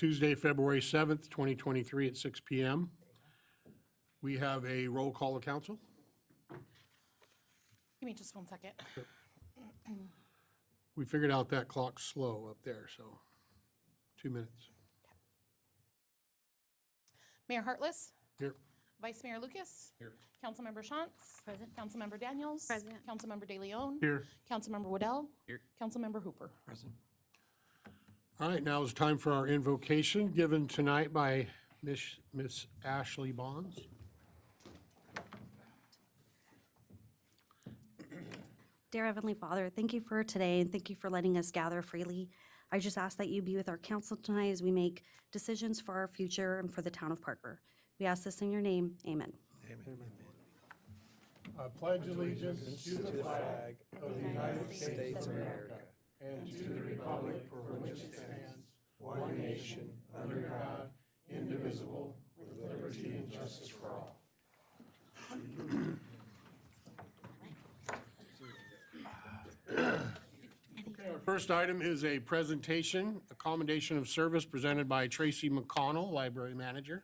Tuesday, February 7th, 2023 at 6 PM. We have a roll call of council. Give me just 1 second. We figured out that clock's slow up there, so 2 minutes. Mayor Hartless, Here. Vice Mayor Lucas, Here. Councilmember Shantz, Present. Councilmember Daniels, Present. Councilmember De Leon, Here. Councilmember Waddell, Here. Councilmember Hooper. Present. All right, now is time for our invocation given tonight by Miss Ashley Bonds. Dear Heavenly Father, thank you for today and thank you for letting us gather freely. I just ask that you be with our council tonight as we make decisions for our future and for the town of Parker. We ask this in your name. Amen. I pledge allegiance to the flag of the United States of America and to the republic for which it stands, one nation, under God, indivisible, with liberty and justice for all. Okay, our first item is a presentation, a commendation of service presented by Tracy McConnell, Library Manager.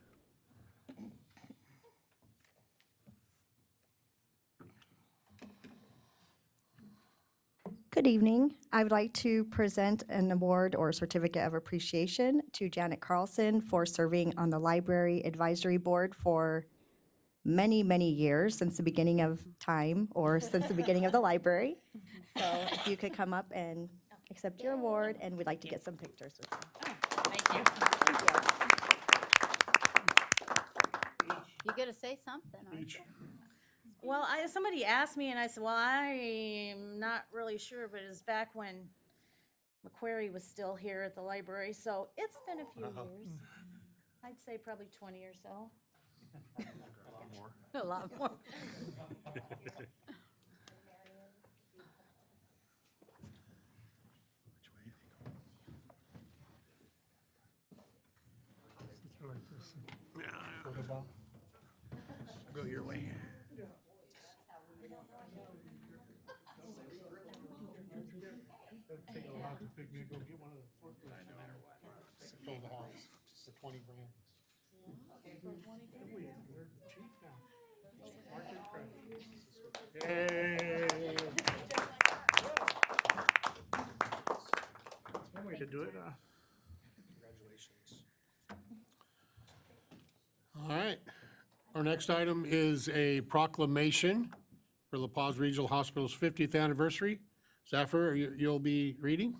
Good evening. I would like to present an award or certificate of appreciation to Janet Carlson for serving on the Library Advisory Board for many, many years, since the beginning of time, or since the beginning of the library. So if you could come up and accept your award, and we'd like to get some pictures with you. Thank you. You gotta say something. aren't Each. you? Well, somebody asked me, and I said, well, I'm not really sure, but it's back when McQuarrie was still here at the library, so it's been a few years. I'd say probably 20 or so. A lot more. Go your way. Take a lot to pick me, go get one of the forklifts in there. Sold the house for 20 grand. They're cheap now. Market price. Yay! One way to do it. All right. Our next item is a proclamation for La Paz Regional Hospital's 50th anniversary. Zafir, you'll be reading?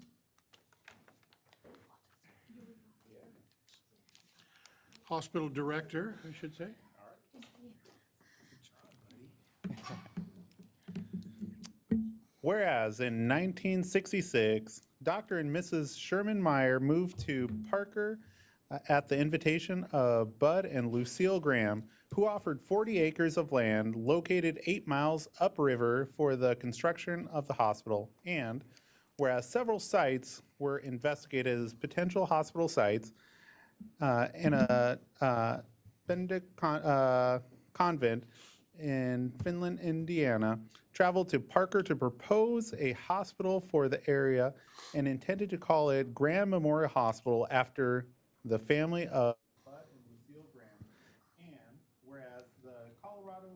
Hospital Director, I should say. Whereas in 1966, Dr. and Mrs. Sherman Meyer moved to Parker at the invitation of Bud and Lucille Graham, who offered 40 acres of land located 8 miles upriver for the construction of the hospital. And whereas several sites were investigated as potential hospital sites, in a Benedict convent in Finland, Indiana, traveled to Parker to propose a hospital for the area and intended to call it Graham Memorial Hospital after the family of Bud and Lucille Graham. And whereas the Colorado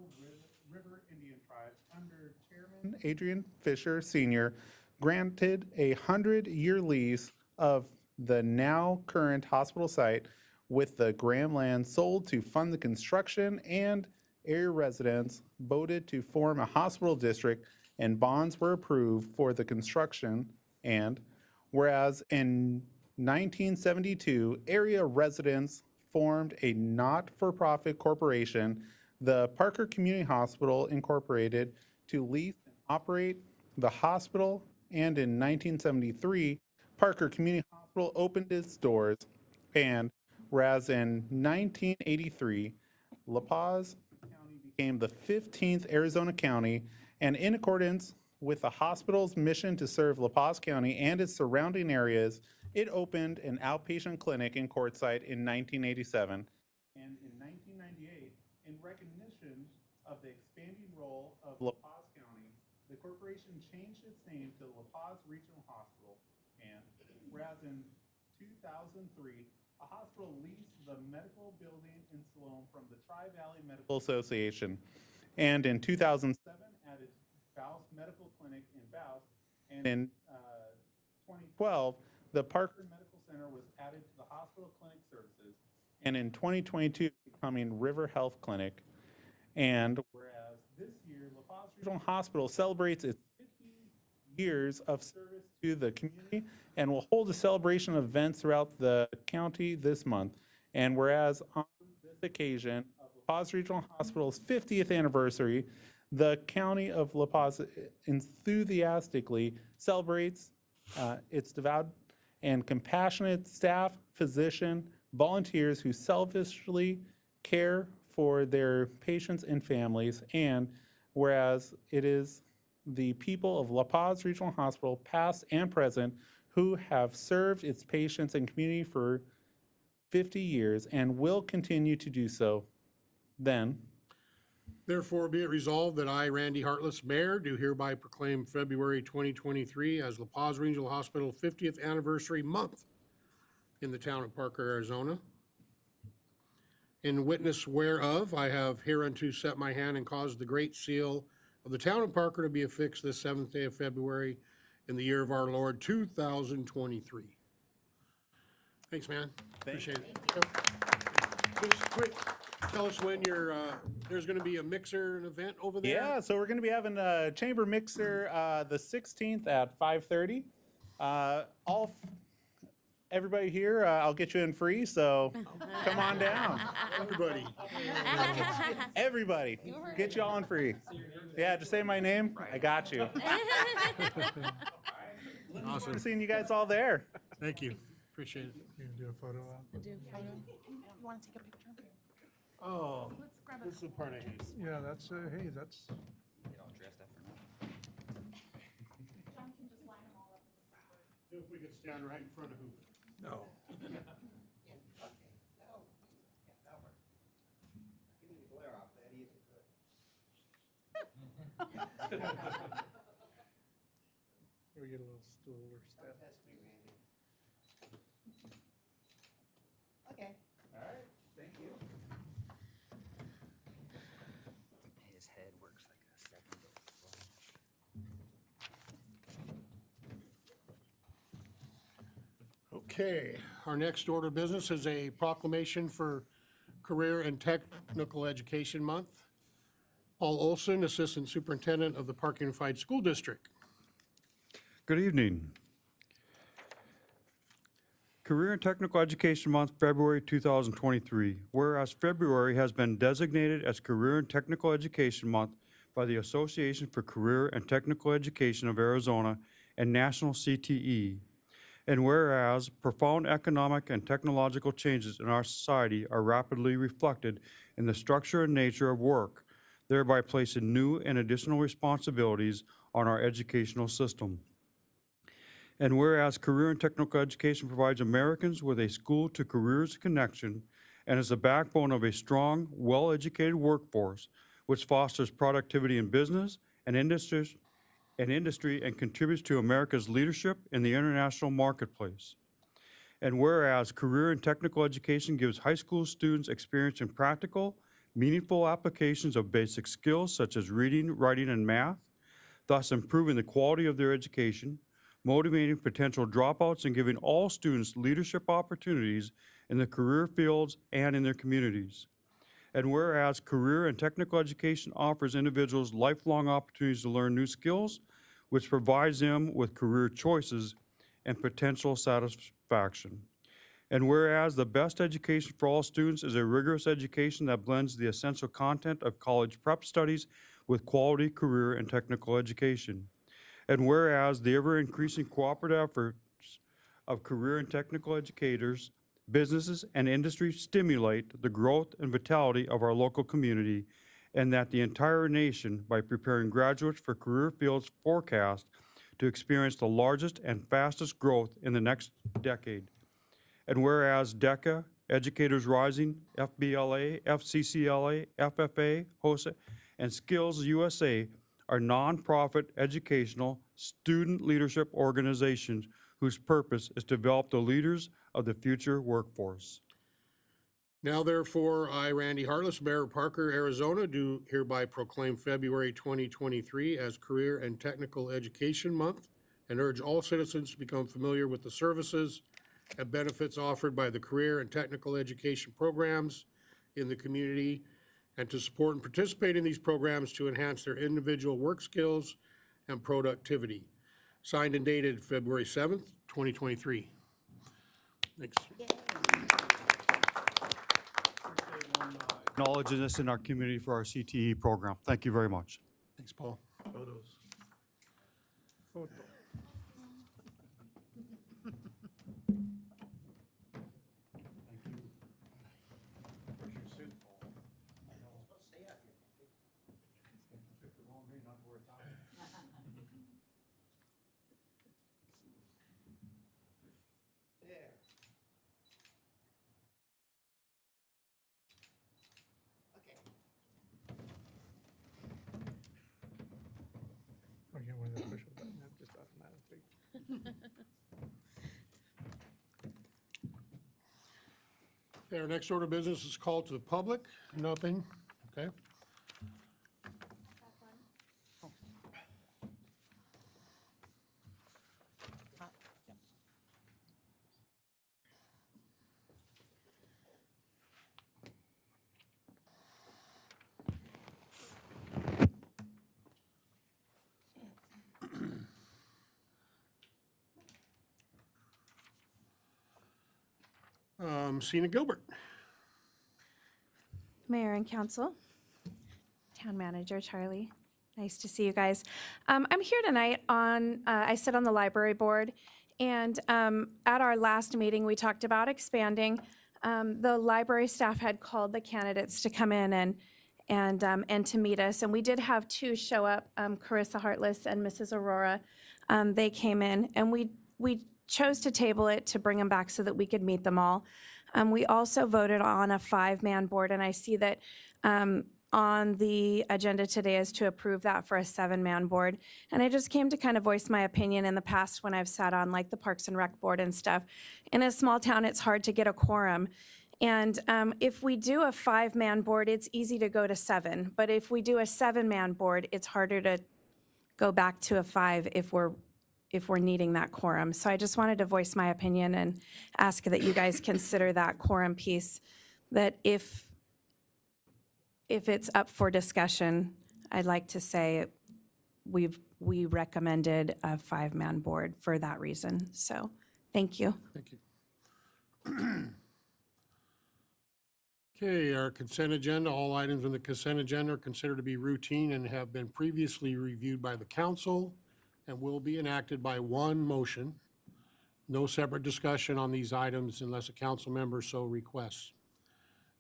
River Indian Tribe, under Chairman Adrian Fisher Sr., granted a 100-year lease of the now current hospital site, with the Graham land sold to fund the construction, and area residents voted to form a hospital district, and bonds were approved for the construction. And whereas in 1972, area residents formed a not-for-profit corporation, the Parker Community Hospital Incorporated, to lease and operate the hospital. And in 1973, Parker Community Hospital opened its doors. And whereas in 1983, La Paz County became the 15th Arizona county, and in accordance with the hospital's mission to serve La Paz County and its surrounding areas, it opened an outpatient clinic in Quartzsite in 1987. And in 1998, in recognition of the expanding role of La Paz County, the corporation changed its name to La Paz Regional Hospital. And whereas in 2003, a hospital leased the medical building in Siloam from the Tri-Valley Medical Association. And in 2007, added Baus Medical Clinic in Baus. And in 2012, the Parker Medical Center was added to the hospital clinic services. And in 2022, becoming River Health Clinic. And whereas this year, La Paz Regional Hospital celebrates its 50 years of service to the community and will hold a celebration event throughout the county this month. And whereas on this occasion of La Paz Regional Hospital's 50th anniversary, the County of La Paz enthusiastically celebrates its devout and compassionate staff, physician, volunteers who selfishly care for their patients and families. And whereas it is the people of La Paz Regional Hospital, past and present, who have served its patients and community for 50 years and will continue to do so, then Therefore, be it resolved that I, Randy Hartless, Mayor, do hereby proclaim February 2023 as La Paz Regional Hospital 50th Anniversary Month in the town of Parker, Arizona. In witness whereof, I have hereunto set my hand and caused the great seal of the town of Parker to be affixed this 7th day of February in the year of our Lord 2023. Thanks, man. Appreciate it. Yep. Just quick, tell us when you're, there's gonna be a mixer, an event over there? yeah, so we're going to be having a chamber mixer the 16th at 5:30. Everybody here, I'll get you in free, so come on down. Everybody. Everybody, get you all in free. Yeah, just say my name. I got you. Awesome. Seeing you guys all there. Thank you. Appreciate it. You gonna do a photo op? You want to take a picture? Oh, this is a part I hate. Yeah, that's, hey, that's, If we could stand right in front of who? no. We get a little stool or step. Okay. All right, thank you. His head works like a second. Okay, our next order of business is a proclamation for Career and Technical Education Month. Paul Olson, Assistant Superintendent of the Park Unified School District. Good evening. Career and Technical Education Month, February 2023. Whereas February has been designated as Career and Technical Education Month by the Association for Career and Technical Education of Arizona and National CTE. And whereas profound economic and technological changes in our society are rapidly reflected in the structure and nature of work, thereby placing new and additional responsibilities on our educational system. And whereas Career and Technical Education provides Americans with a school-to-careers connection and is the backbone of a strong, well-educated workforce, which fosters productivity in business and industry and contributes to America's leadership in the international marketplace. And whereas Career and Technical Education gives high school students experience in practical, meaningful applications of basic skills such as reading, writing, and math, thus improving the quality of their education, motivating potential dropouts, and giving all students leadership opportunities in the career fields and in their communities. And whereas Career and Technical Education offers individuals lifelong opportunities to learn new skills, which provides them with career choices and potential satisfaction. And whereas the best education for all students is a rigorous education that blends the essential content of college prep studies with quality career and technical education. And whereas the ever-increasing cooperative efforts of career and technical educators, businesses, and industry stimulate the growth and vitality of our local community, and that the entire nation, by preparing graduates for career fields forecast to experience the largest and fastest growth in the next decade. And whereas DECA, Educators Rising, FBLA, FCCLA, FFA, HOSA, and Skills USA are nonprofit educational student leadership organizations whose purpose is to develop the leaders of the future workforce. Now therefore, I, Randy Hartless, Mayor of Parker, Arizona, do hereby proclaim February 2023 as Career and Technical Education Month and urge all citizens to become familiar with the services and benefits offered by the career and technical education programs in the community and to support and participate in these programs to enhance their individual work skills and productivity. Signed and dated February 7th, 2023. Thanks. Acknowledging this in our community for our CTE program. Thank you very much. Thanks, Paul. Photos. Photo. Oh, yeah, when they push a button, it just automatically. Okay, our next order of business is called to the public. Nothing, okay? Sina Gilbert. Mayor and council, town manager Charlie, nice to see you guys. I'm here tonight I sit on the library board, and at our last meeting, we talked about expanding. The library staff had called the candidates to come in and to meet us, and we did have two show up, Carissa Hartless and Mrs. Aurora. They came in, and we chose to table it to bring them back so that we could meet them all. We also voted on a 5-man board, and I see that on the agenda today is to approve that for a 7-man board. And I just came to kind of voice my opinion. In the past when I've sat on like the Parks and Rec board and stuff. In a small town, it's hard to get a quorum. And if we do a 5-man board, it's easy to go to 7. But if we do a 7-man board, it's harder to go back to a 5 if we're needing that quorum. So I just wanted to voice my opinion and ask that you guys consider that quorum piece, that if it's up for discussion, I'd like to say we recommended a 5-man board for that reason. So thank you. Thank you. Okay, our consent agenda, all items on the consent agenda are considered to be routine and have been previously reviewed by the council and will be enacted by one motion. No separate discussion on these items unless a council member so requests.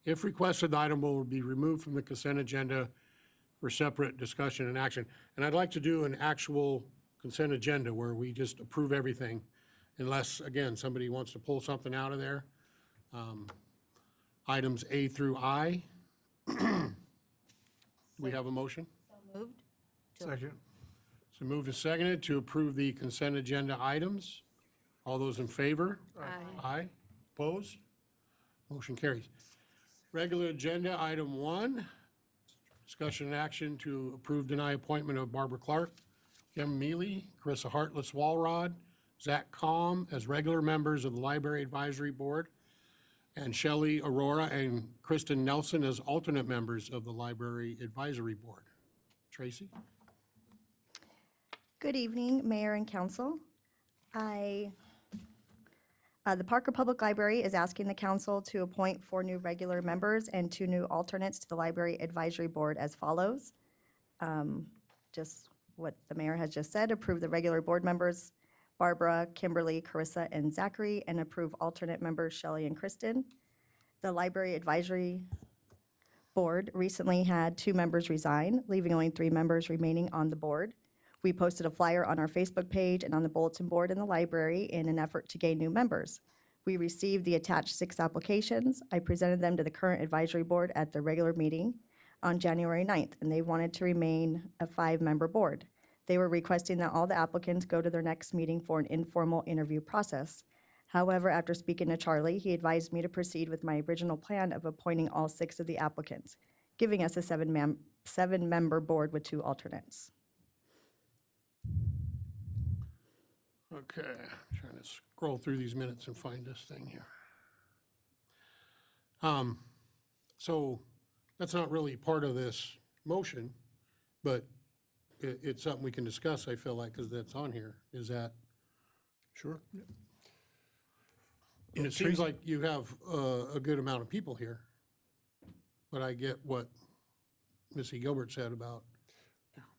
If requested, the item will be removed from the consent agenda for separate discussion and action. And I'd like to do an actual consent agenda where we just approve everything unless, again, somebody wants to pull something out of there. Items A through I. Do we have a motion? Moved? Second. So moved and seconded to approve the consent agenda items. All those in favor? Aye. Aye. Opposed? Motion carries. Regular agenda, item 1, discussion and action to approve, deny appointment of Barbara Clark, Kim Mealy, Carissa Hartless Walrod, Zach Calm as regular members of the Library Advisory Board, and Shelley Aurora and Kristen Nelson as alternate members of the Library Advisory Board. Tracy? Good evening, Mayor and Council. The Parker Public Library is asking the council to appoint 4 new regular members and 2 new alternates to the Library Advisory Board as follows. Just what the mayor has just said, approve the regular board members, Barbara, Kimberly, Carissa, and Zachary, and approve alternate members, Shelley and Kristen. The Library Advisory Board recently had 2 members resign, leaving only 3 members remaining on the board. We posted a flyer on our Facebook page and on the bulletin board in the library in an effort to gain new members. We received the attached 6 applications. I presented them to the current advisory board at the regular meeting on January 9th, and they wanted to remain a 5-member board. They were requesting that all the applicants go to their next meeting for an informal interview process. However, after speaking to Charlie, he advised me to proceed with my original plan of appointing all 6 of the applicants, giving us a 7-member board with 2 alternates. Okay, trying to scroll through these minutes and find this thing here. So that's not really part of this motion, but it's something we can discuss, I feel like, because that's on here. Is that? Sure. And it seems like you have a good amount of people here, but I get what Missy Gilbert said about.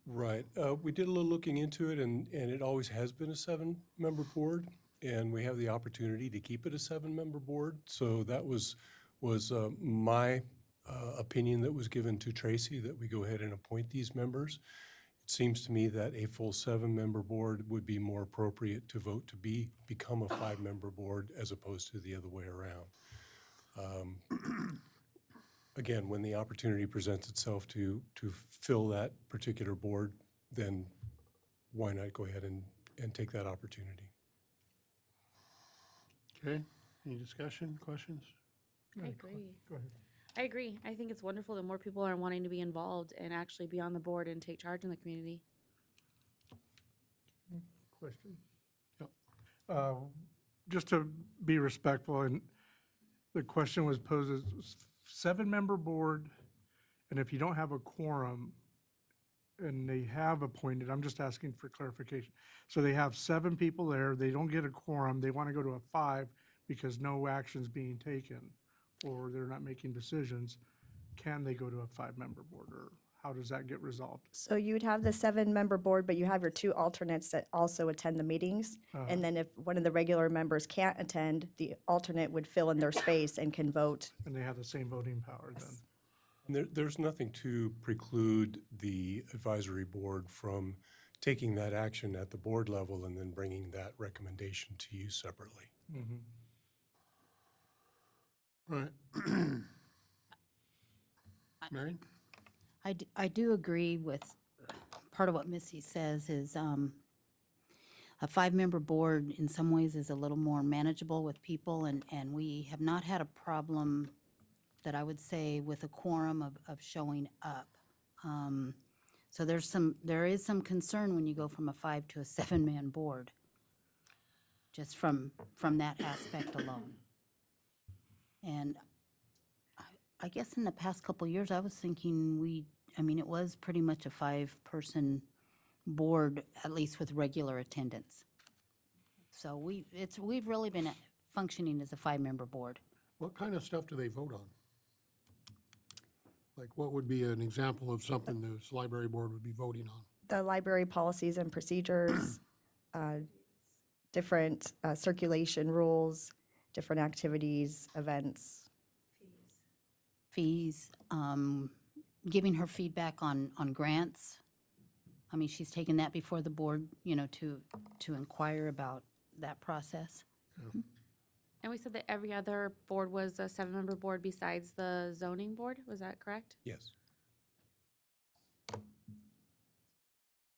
Right. We did a little looking into it, and it always has been a 7-member board, and we have the opportunity to keep it a 7-member board. So that was my opinion that was given to Tracy, that we go ahead and appoint these members. It seems to me that a full 7-member board would be more appropriate to vote to become a 5-member board as opposed to the other way around. Again, when the opportunity presents itself to fill that particular board, then why not go ahead and take that opportunity? Okay, any discussion, questions? I agree. Go ahead. I agree. I think it's wonderful that more people are wanting to be involved and actually be on the board and take charge in the community. Question? Yep. Just to be respectful, and the question was posed as 7-member board, and if you don't have a quorum, and they have appointed, I'm just asking for clarification. So they have 7 people there, they don't get a quorum, they want to go to a 5 because no action's being taken, or they're not making decisions. Can they go to a 5-member board, or how does that get resolved? So you would have the 7-member board, but you have your 2 alternates that also attend the meetings. And then if one of the regular members can't attend, the alternate would fill in their space and can vote. And they have the same voting power then? And there's nothing to preclude the advisory board from taking that action at the board level and then bringing that recommendation to you separately. Right. Marion? I do agree with part of what Missy says is a 5-member board in some ways is a little more manageable with people, and we have not had a problem that I would say with a quorum of showing up. So there is some concern when you go from a 5 to a 7-man board, just from that aspect alone. And I guess in the past couple of years, I was thinking it was pretty much a 5-person board, at least with regular attendance. So we've really been functioning as a 5-member board. What kind of stuff do they vote on? Like, what would be an example of something this library board would be voting on? The library policies and procedures, different circulation rules, different activities, events. Fees, giving her feedback on grants. I mean, she's taken that before the board, to inquire about that process. And we said that every other board was a 7-member board besides the zoning board. Was that correct? Yes.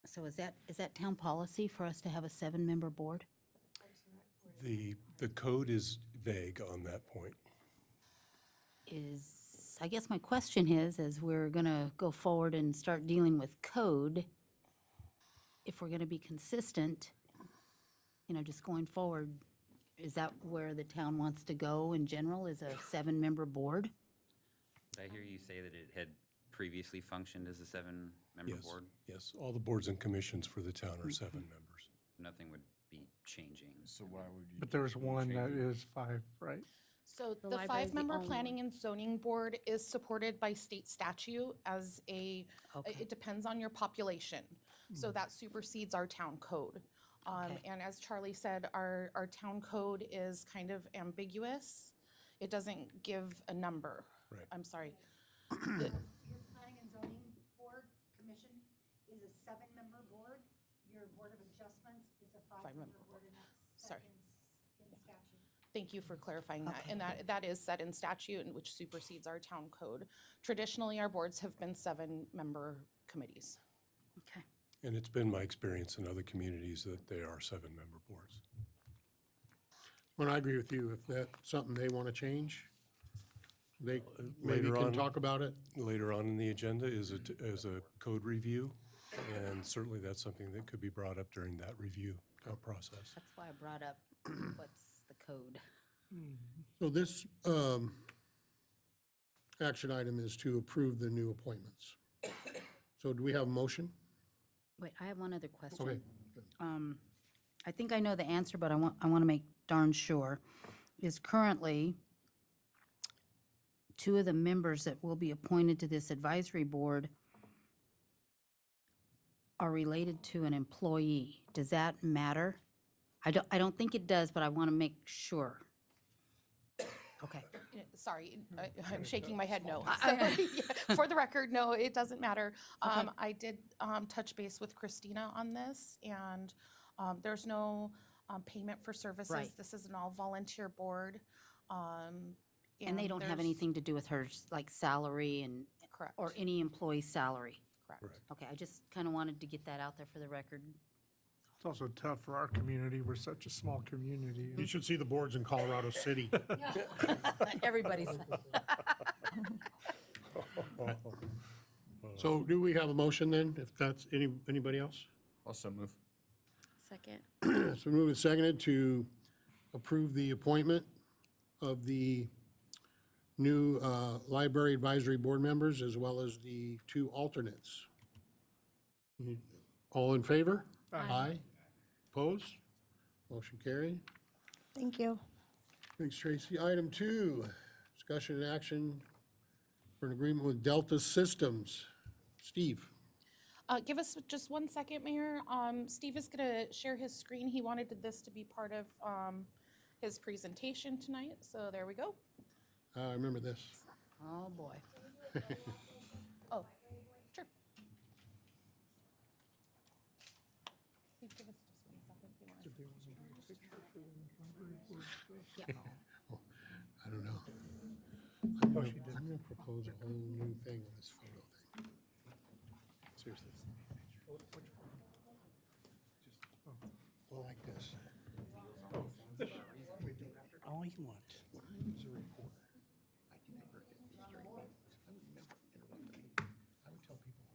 So is that town policy for us to have a 7-member board? The code is vague on that point. I guess my question is, as we're gonna go forward and start dealing with code, if we're gonna be consistent, just going forward, is that where the town wants to go in general, is a 7-member board? Did I hear you say that it had previously functioned as a 7-member Yes. board? Yes, all the boards and commissions for the town are 7 members. Nothing would be changing. So why would you? But there's one that is 5, right? So The the library is the 5-member only planning and zoning board is supported by state statute as it depends on your population. So that supersedes our town code. Okay. And as Charlie said, our town code is kind of ambiguous. It doesn't give a number. Right. I'm sorry. Your planning and zoning board commission is a 7-member board. Your board of adjustments is a 5-member board, and that's Sorry. set in statute. Thank you for clarifying that. Okay. And that is set in statute, and which supersedes our town code. Traditionally, our boards have been 7-member committees. Okay. And it's been my experience in other communities that they are 7-member boards. Well, I agree with you. If that's something they want to change, they maybe Later can on. talk about it. Later on in the agenda is a code review, and certainly that's something that could be brought up during that review process. That's why I brought up what's the code. So this action item is to approve the new appointments. So do we have a motion? Wait, I have one other question. Okay. I think I know the answer, but I want to make darn sure. Is currently, two of the members that will be appointed to this advisory board are related to an employee. Does that matter? I don't think it does, but I want to make sure. Okay. Sorry, I'm shaking my head no. So, yeah, for the record, no, it doesn't matter. I did touch base with Christina on this, and there's no payment for services. Right. This is an all volunteer board. And they don't have there's- anything to do with her, like salary and, Correct. or any employee's salary? Correct. Okay, I just kind of wanted to get that out there for the record. It's also tough for our community. We're such a small community. You should see the boards in Colorado City. Everybody's. So do we have a motion then, if that's anybody else? Also move. Second. So move and seconded to approve the appointment of the new library advisory board members as well as the two alternates. All in favor? Aye. Opposed? Motion carried. Thank you. Thanks, Tracy. Item 2, discussion and action for an agreement with Delta Systems. Steve? Give us just 1 second, Mayor. Steve is going to share his screen. He wanted this to be part of his presentation tonight, so there we go. I remember this. Oh, boy. Oh, sure. Steve, give us just 1 second if you want. I don't know. I'm gonna propose a whole new thing on this photo thing. Seriously. Well, like this. All you want. He's a reporter. I can never get this straight. I would never interrupt a meeting. I would tell people,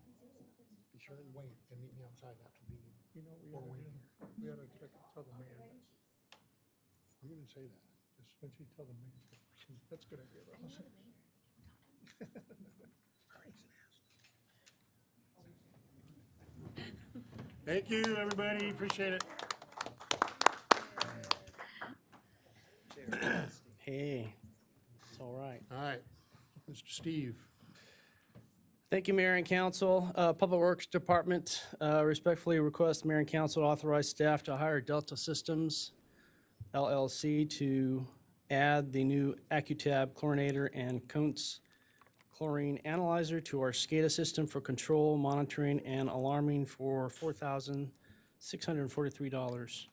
be sure and wait and meet me outside after the meeting. You know, Or wait here. we ought to tell the mayor. I'm gonna say that. Just When she tell the mayor, that's a good idea. though. Thank you, everybody. Appreciate it. Hey, it's all right. All right, Mr. Steve. Thank you, Mayor and Council. Public Works Department respectfully request Mayor and Council to authorize staff to hire Delta Systems LLC to add the new AccuTab chlorinator and Kuntz chlorine analyzer to our SCADA system for control, monitoring, and alarming for $4,643.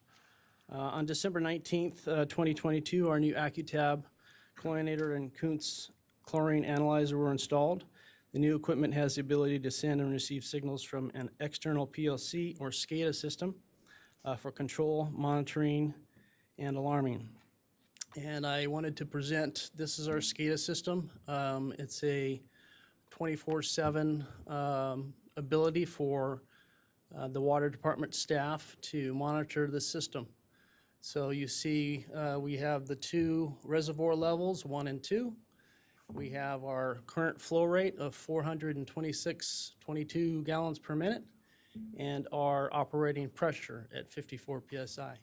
On December 19th, 2022, our new AccuTab chlorinator and Kuntz chlorine analyzer were installed. The new equipment has the ability to send and receive signals from an external PLC or SCADA system for control, monitoring, and alarming. And I wanted to present, this is our SCADA system. It's a 24/7 ability for the water department staff to monitor the system. So you see we have the two reservoir levels, 1 and 2. We have our current flow rate of 426.22 gallons per minute and our operating pressure at 54 PSI.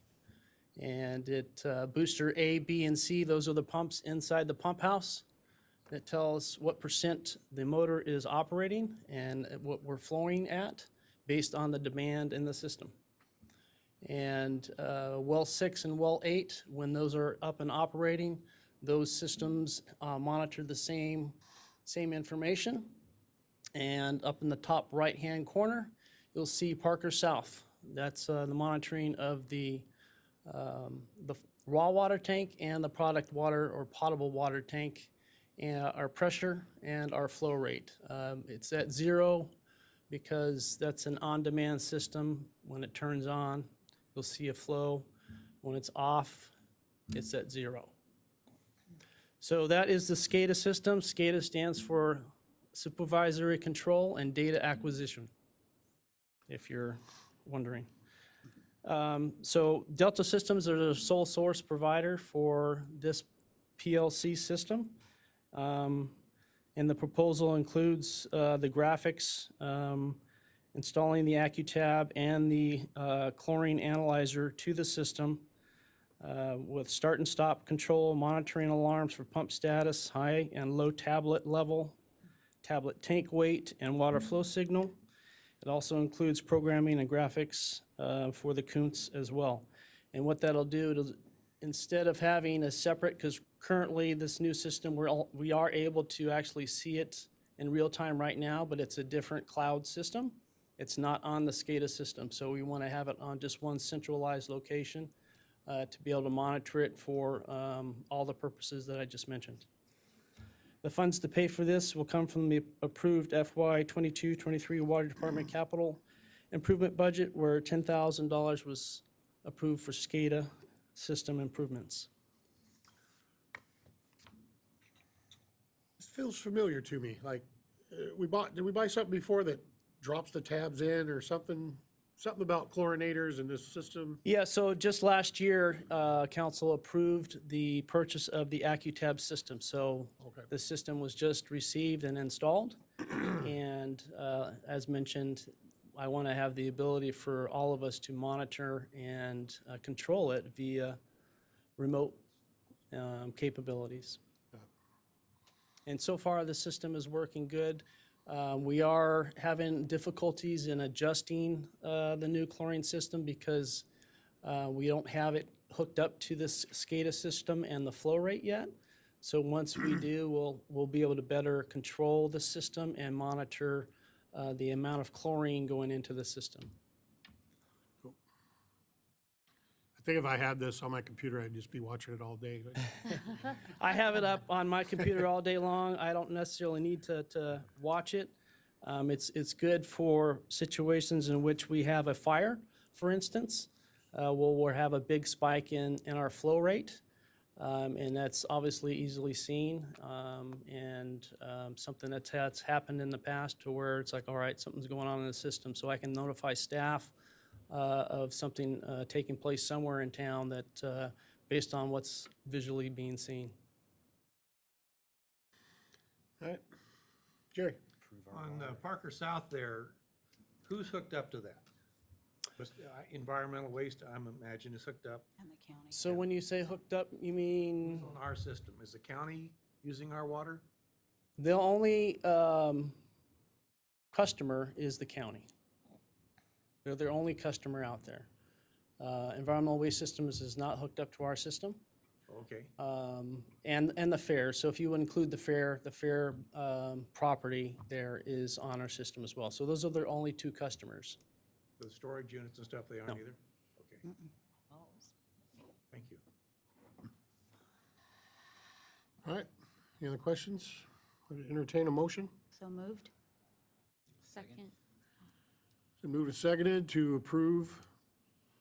And it booster A, B, and C, those are the pumps inside the pump house that tell us what percent the motor is operating and what we're flowing at based on the demand in the system. And well 6 and well 8, when those are up and operating, those systems monitor the same information. And up in the top right-hand corner, you'll see Parker South. That's the monitoring of the raw water tank and the product water or potable water tank, and our pressure and our flow rate. It's at 0 because that's an on-demand system. When it turns on, you'll see a flow. When it's off, it's at 0. So that is the SCADA system. SCADA stands for Supervisory Control and Data Acquisition, if you're wondering. So Delta Systems are the sole source provider for this PLC system. And the proposal includes the graphics, installing the AccuTab and the chlorine analyzer to the system with start and stop control, monitoring alarms for pump status, high and low tablet level, tablet tank weight, and water flow signal. It also includes programming and graphics for the Kuntz as well. And what that'll do, instead of having a separate, because currently this new system, we are able to actually see it in real time right now, but it's a different cloud system. It's not on the SCADA system, so we want to have it on just one centralized location to be able to monitor it for all the purposes that I just mentioned. The funds to pay for this will come from the approved FY 22-23 Water Department capital improvement budget, where $10,000 was approved for SCADA system improvements. This feels familiar to me, like, did we buy something before that drops the tabs in or something? Something about chlorinators in this system? Yeah, so just last year, council approved the purchase of the AccuTab system. So Okay. the system was just received and installed. And as mentioned, I want to have the ability for all of us to monitor and control it via remote capabilities. And so far, the system is working good. We are having difficulties in adjusting the new chlorine system because we don't have it hooked up to this SCADA system and the flow rate yet. So once we do, we'll be able to better control the system and monitor the amount of chlorine going into the system. I think if I had this on my computer, I'd just be watching it all day. I have it up on my computer all day long. I don't necessarily need to watch it. It's good for situations in which we have a fire, for instance. We'll have a big spike in our flow rate, and that's obviously easily seen, and something that's happened in the past to where it's like, all right, something's going on in the system, so I can notify staff of something taking place somewhere in town that based on what's visually being seen. All right, Jerry? On Parker South there, who's hooked up to that? Environmental waste, I'm imagining, is hooked up And the county. So when you say hooked up, you mean on our system. Is the county using our water? the only customer is the county. They're their only customer out there. Environmental Waste Systems is not hooked up to our system. Okay. And the fair. So if you include the fair property there is on our system as well. So those are their only two customers. The storage units and stuff, they aren't No. either? Okay. Thank you. All right, any other questions? Would entertain a motion? So moved? Second. So moved and seconded to approve.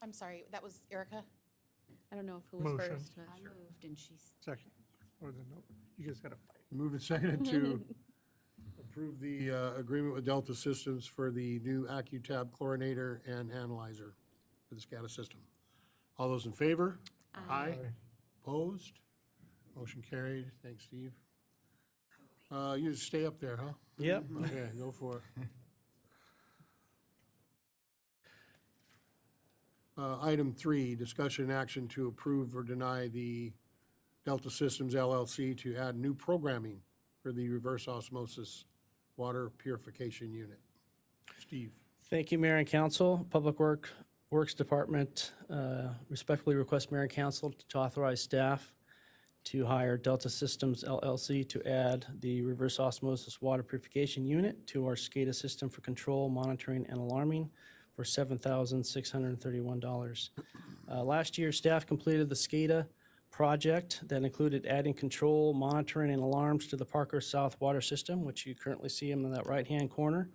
I'm sorry, that was Erica? I don't know who was Motion. first. I moved and she's. Second. Or the, no, you guys got to fight. Moved and seconded to approve the agreement with Delta Systems for the new AccuTab chlorinator and analyzer for the SCADA system. All those in favor? Aye. Opposed? Motion carried. Thanks, Steve. You just stay up there, huh? Yep. Okay, go for it. Item 3, discussion and action to approve or deny the Delta Systems LLC to add new programming for the reverse osmosis water purification unit. Steve. Thank you, Mayor and Council. Public Works Department respectfully request Mayor and Council to authorize staff to hire Delta Systems LLC to add the reverse osmosis water purification unit to our SCADA system for control, monitoring, and alarming for $7,631. Last year, staff completed the SCADA project that included adding control, monitoring, and alarms to the Parker South water system, which you currently see in that right-hand corner.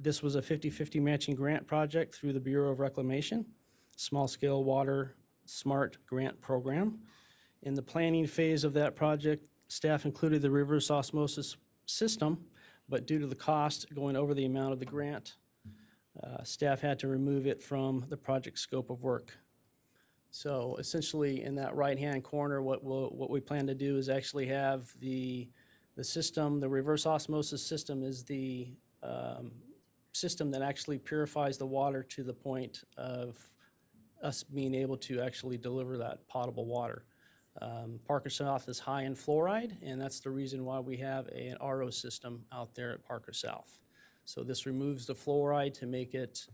This was a 50-50 matching grant project through the Bureau of Reclamation, small-scale water SMART grant program. In the planning phase of that project, staff included the reverse osmosis system, but due to the cost going over the amount of the grant, staff had to remove it from the project scope of work. So essentially, in that right-hand corner, what we plan to do is actually have the system, the reverse osmosis system is the system that actually purifies the water to the point of us being able to actually deliver that potable water. Parker South is high in fluoride, and that's the reason why we have an RO system out there at Parker South. So this removes the fluoride to make it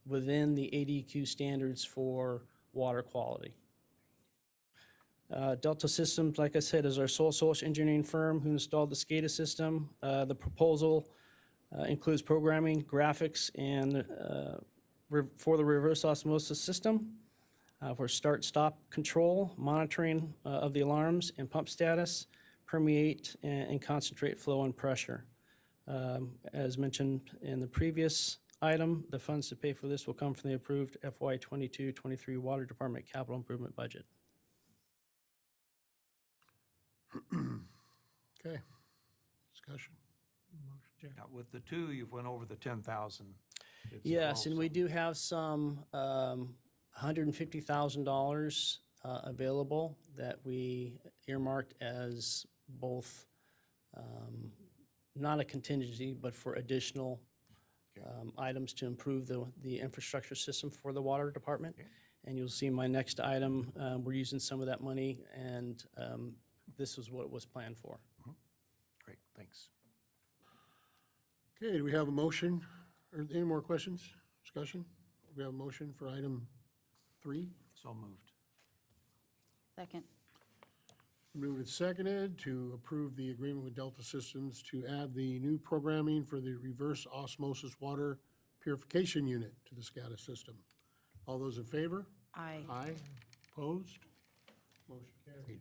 within the ADQ standards for water quality. Delta Systems, like I said, is our sole source engineering firm who installed the SCADA system. The proposal includes programming, graphics, and for the reverse osmosis system, for start-stop control, monitoring of the alarms and pump status, permeate and concentrate flow and pressure. As mentioned in the previous item, the funds to pay for this will come from the approved FY 22-23 Water Department capital improvement budget. Okay, discussion. Now, with the two, you've went over the 10,000. Yes, and we do have some $150,000 available that we earmarked as both, not a contingency, but for additional items to improve the infrastructure system for the water department. And you'll see my next item, we're using some of that money, and this is what it was planned for. Great, thanks. Okay, do we have a motion, or any more questions, discussion? Do we have a motion for item 3? So moved. Second. Moved and seconded to approve the agreement with Delta Systems to add the new programming for the reverse osmosis water purification unit to the SCADA system. All those in favor? Aye. Aye. Opposed? Motion carried.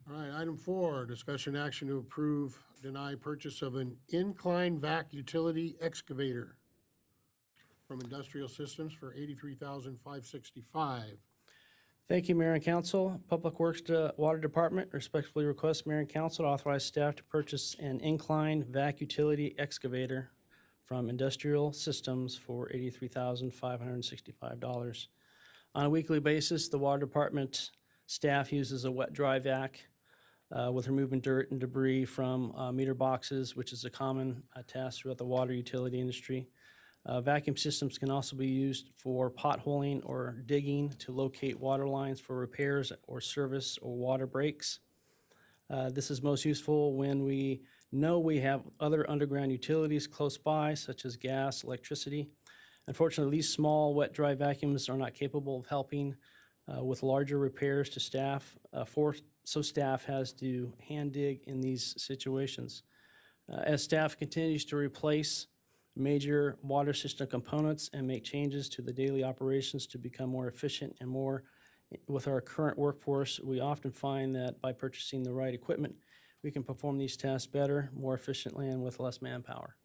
All right, item 4, discussion action to approve, deny purchase of an incline vac utility excavator from Industrial Systems for $83,565. Thank you, Mayor and Council. Public Works Water Department respectfully requests Mayor and Council to authorize staff to purchase an incline vac utility excavator from Industrial Systems for $83,565. On a weekly basis, the Water Department staff uses a wet-dry vac with removing dirt and debris from meter boxes, which is a common task throughout the water utility industry. Vacuum systems can also be used for potholing or digging to locate water lines for repairs or service or water breaks. This is most useful when we know we have other underground utilities close by, such as gas, electricity. Unfortunately, these small wet-dry vacuums are not capable of helping with larger repairs to staff, so staff has to hand dig in these situations. As staff continues to replace major water system components and make changes to the daily operations to become more efficient and more with our current workforce, we often find that by purchasing the right equipment, we can perform these tasks better, more efficiently, and with less manpower.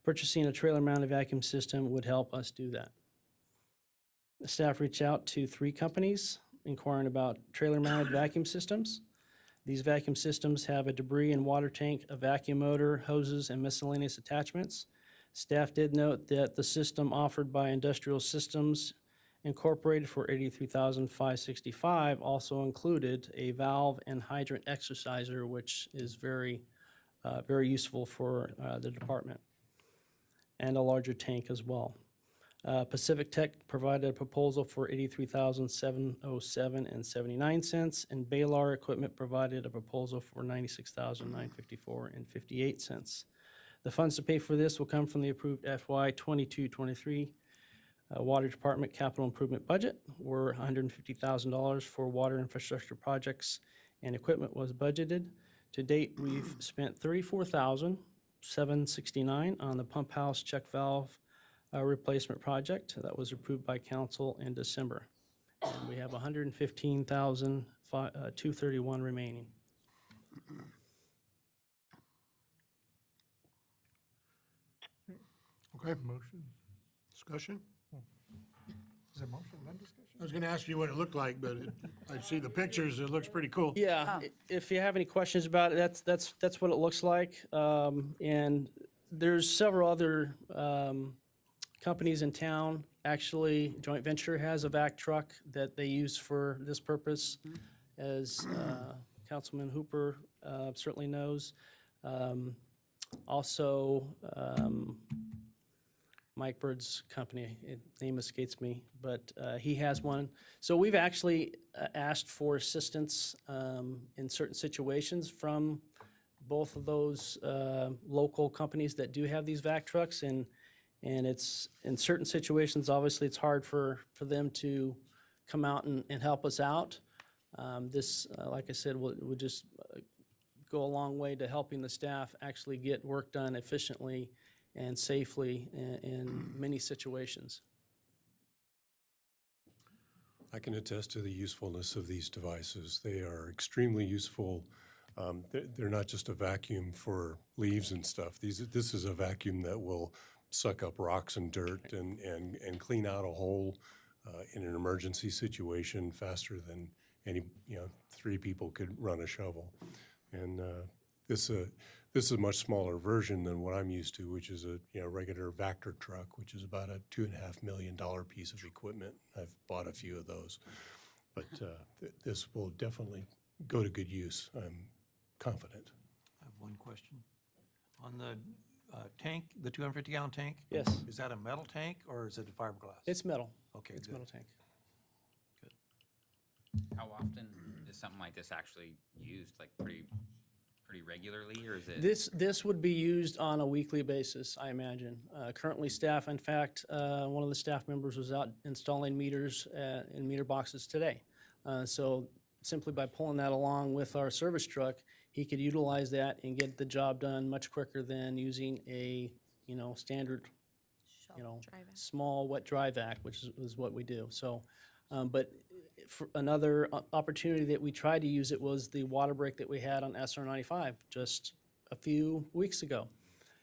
Purchasing a trailer-mounted vacuum system would help us do that. The staff reached out to 3 companies inquiring about trailer-mounted vacuum systems. These vacuum systems have a debris and water tank, a vacuum motor, hoses, and miscellaneous attachments. Staff did note that the system offered by Industrial Systems Incorporated for $83,565 also included a valve and hydrant exerciser, which is very useful for the department, and a larger tank as well. Pacific Tech provided a proposal for $83,707.79, and Baylor Equipment provided a proposal for $96,954.58. The funds to pay for this will come from the approved FY 22-23 Water Department capital improvement budget, where $150,000 for water infrastructure projects and equipment was budgeted. To date, we've spent $34,769 on the pump house check valve replacement project that was approved by council in December. And we have $115,231 remaining. Okay. Motion. Discussion? Is there motion and then discussion? I was gonna ask you what it looked like, but I see the pictures, it looks pretty cool. Yeah, if you have any questions about it, that's what it looks like. And there's several other companies in town. Actually, Joint Venture has a vac truck that they use for this purpose, as Councilman Hooper certainly knows. Also, Mike Bird's company, name escapes me, but he has one. So we've actually asked for assistance in certain situations from both of those local companies that do have these vac trucks, and it's, in certain situations, obviously, it's hard for them to come out and help us out. This, like I said, would just go a long way to helping the staff actually get work done efficiently and safely in many situations. I can attest to the usefulness of these devices. They are extremely useful. They're not just a vacuum for leaves and stuff. This is a vacuum that will suck up rocks and dirt and clean out a hole in an emergency situation faster than any, 3 people could run a shovel. And this is a much smaller version than what I'm used to, which is a regular Vactor truck, which is about a $2.5 million piece of equipment. I've bought a few of those, but this will definitely go to good use. I'm confident. I have one question. On the tank, the 250-gallon tank? Yes. Is that a metal tank or is it a fiberglass? It's metal. Okay, It's good. metal tank. How often is something like this actually used, like pretty regularly, or is it? This would be used on a weekly basis, I imagine. Currently, staff, in fact, one of the staff members was out installing meters in meter boxes today. So simply by pulling that along with our service truck, he could utilize that and get the job done much quicker than using a, standard, small wet dry vac, which is what we do. So, but for another opportunity that we tried to use it was the water break that we had on SR 95 just a few weeks ago.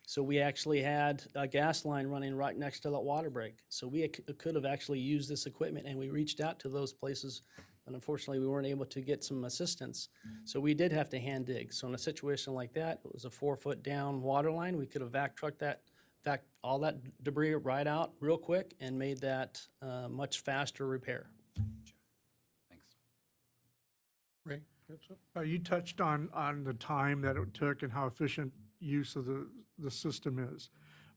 So we actually had a gas line running right next to that water break. So we could have actually used this equipment, and we reached out to those places, and unfortunately we weren't able to get some assistance. So we did have to hand dig. So in a situation like that, it was a 4-foot down water line. We could have vac trucked all that debris right out real quick and made that much faster repair. Thanks. Ray, that's it? You touched on the time that it took and how efficient use of the system is.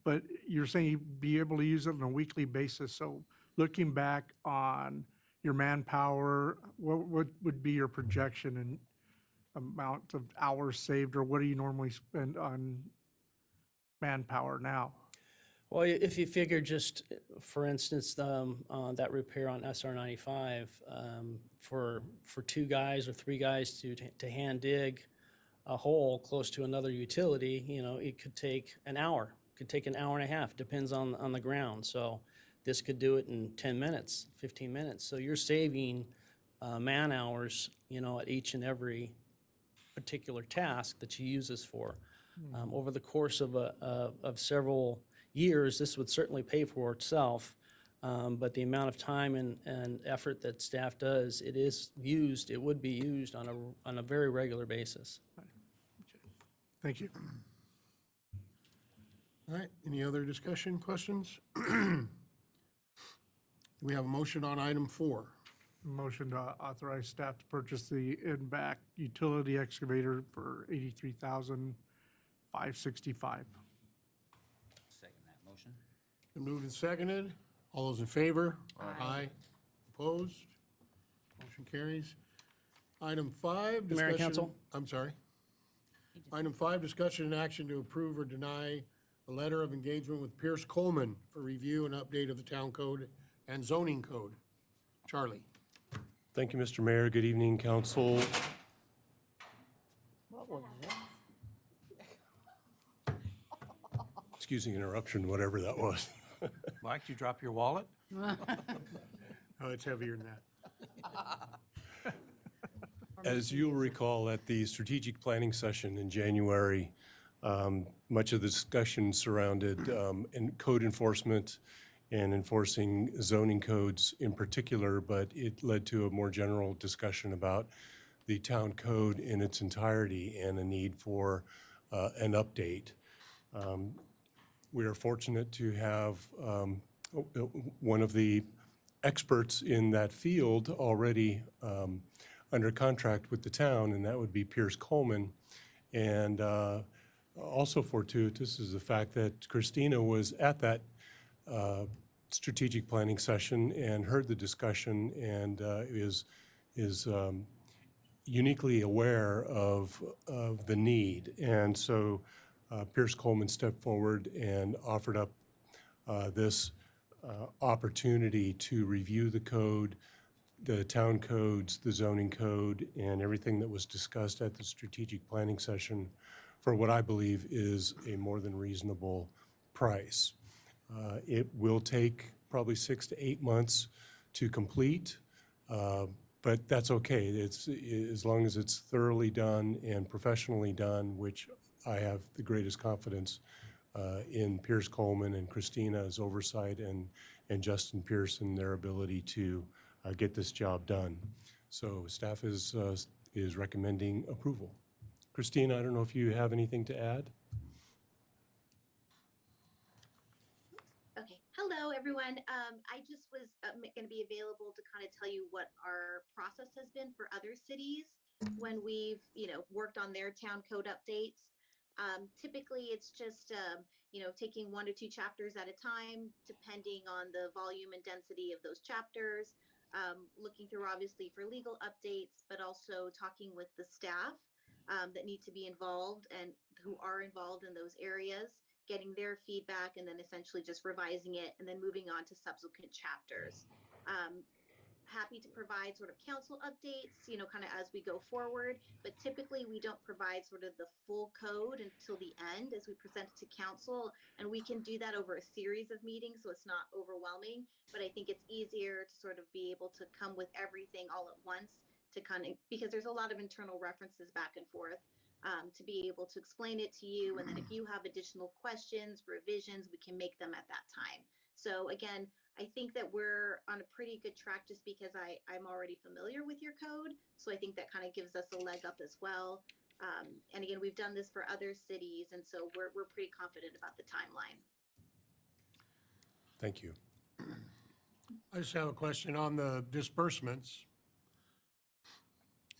But you're saying you'd be able to use it on a weekly basis. So looking back on your manpower, what would be your projection and amount of hours saved, or what do you normally spend on manpower now? Well, if you figure just, for instance, that repair on SR 95, for 2 guys or 3 guys to hand dig a hole close to another utility, it could take an hour, could take an hour and a half, depends on the ground. So this could do it in 10 minutes, 15 minutes. So you're saving man hours, at each and every particular task that you use this for. Over the course of several years, this would certainly pay for itself. But the amount of time and effort that staff does, it would be used on a very regular basis. Thank you. All right, any other discussion, questions? We have a motion on item 4. Motion to authorize staff to purchase the in-back utility excavator for $83,565. Second that motion. Been moved and seconded. All those in favor? Aye. Opposed? Motion carries. Item 5, discussion. Mayor and council. I'm sorry. Item 5, discussion and action to approve or deny a letter of engagement with Pierce Coleman for review and update of the town code and zoning code. Charlie. Thank you, Mr. Mayor. Good evening, council. Excuse the interruption, whatever that was. Mike, did you drop your wallet? Oh, it's heavier than that. As you'll recall, at the strategic planning session in January, much of the discussion surrounded code enforcement and enforcing zoning codes in particular, but it led to a more general discussion about the town code in its entirety and a need for an update. We are fortunate to have one of the experts in that field already under contract with the town, and that would be Pierce Coleman. And also fortuitous is the fact that Christina was at that strategic planning session and heard the discussion and is uniquely aware of the need. And so Pierce Coleman stepped forward and offered up this opportunity to review the code, the town codes, the zoning code, and everything that was discussed at the strategic planning session for what I believe is a more than reasonable price. It will take probably 6 to 8 months to complete, but that's okay. It's as long as it's thoroughly done and professionally done, which I have the greatest confidence in Pierce Coleman and Christina's oversight and Justin Pearson, their ability to get this job done. So staff is recommending approval. Christina, I don't know if you have anything to add? Okay, hello everyone. I just was going to be available to kind of tell you what our process has been for other cities when we've, worked on their town code updates. Typically, it's just, taking 1 to 2 chapters at a time, depending on the volume and density of those chapters. Looking through obviously for legal updates, but also talking with the staff that need to be involved and who are involved in those areas, getting their feedback, and then essentially just revising it and then moving on to subsequent chapters. Happy to provide sort of council updates, kind of as we go forward, but typically we don't provide sort of the full code until the end as we present it to council, and we can do that over a series of meetings so it's not overwhelming, but I think it's easier to sort of be able to come with everything all at once to kind of, because there's a lot of internal references back and forth, to be able to explain it to you, and then if you have additional questions, revisions, we can make them at that time. So again, I think that we're on a pretty good track just because I'm already familiar with your code. So I think that kind of gives us a leg up as well. And again, we've done this for other cities, and so we're pretty confident about the timeline. Thank you. I just have a question on the disbursements.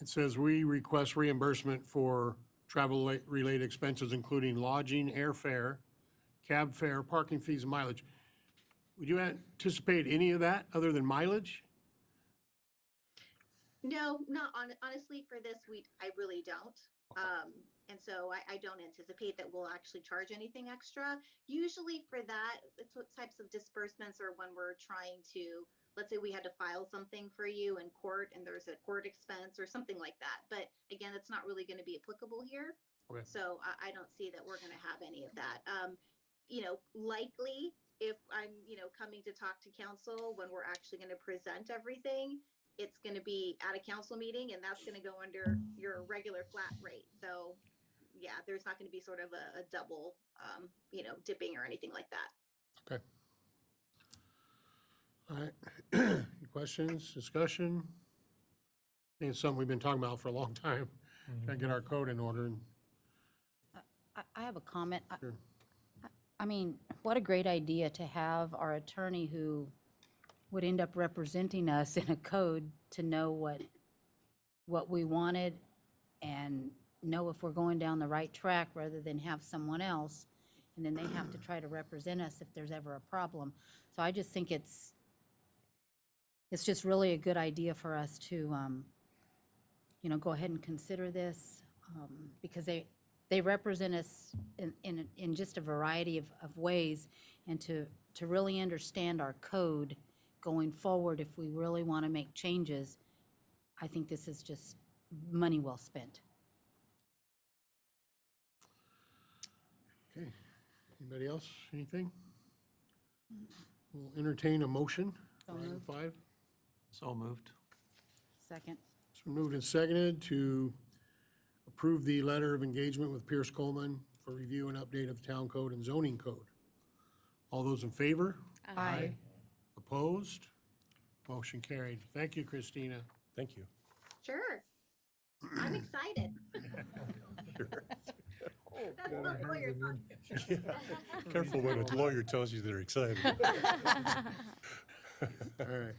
It says we request reimbursement for travel-related expenses, including lodging, airfare, cab fare, parking fees, and mileage. Would you anticipate any of that other than mileage? No, not honestly for this week, I really don't. And so I don't anticipate that we'll actually charge anything extra. Usually for that, it's what types of disbursements are when we're trying to, let's say we had to file something for you in court and there's a court expense or something like that. But again, it's not really going to be applicable here. Okay. So I don't see that we're going to have any of that. Likely if I'm, coming to talk to council when we're actually going to present everything, it's going to be at a council meeting and that's going to go under your regular flat rate. So yeah, there's not going to be sort of a double, dipping or anything like that. Okay. All right. Any questions, discussion? I think it's something we've been talking about for a long time. Trying to get our code in order. And I have a comment. Sure. I mean, what a great idea to have our attorney who would end up representing us in a code to know what we wanted and know if we're going down the right track rather than have someone else, and then they have to try to represent us if there's ever a problem. So I just think it's just really a good idea for us to, go ahead and consider this, because they represent us in just a variety of ways, and to really understand our code going forward, if we really want to make changes, I think this is just money well spent. Okay. Anybody else? Anything? We'll entertain a motion. So Item moved. 5. So moved. Second. So moved and seconded to approve the letter of engagement with Pierce Coleman for review and update of the town code and zoning code. All those in favor? Aye. Opposed? Motion carried. Thank you, Christina. Thank you. Sure. I'm excited. That's what lawyers are. Careful when a lawyer tells you they're excited. All right.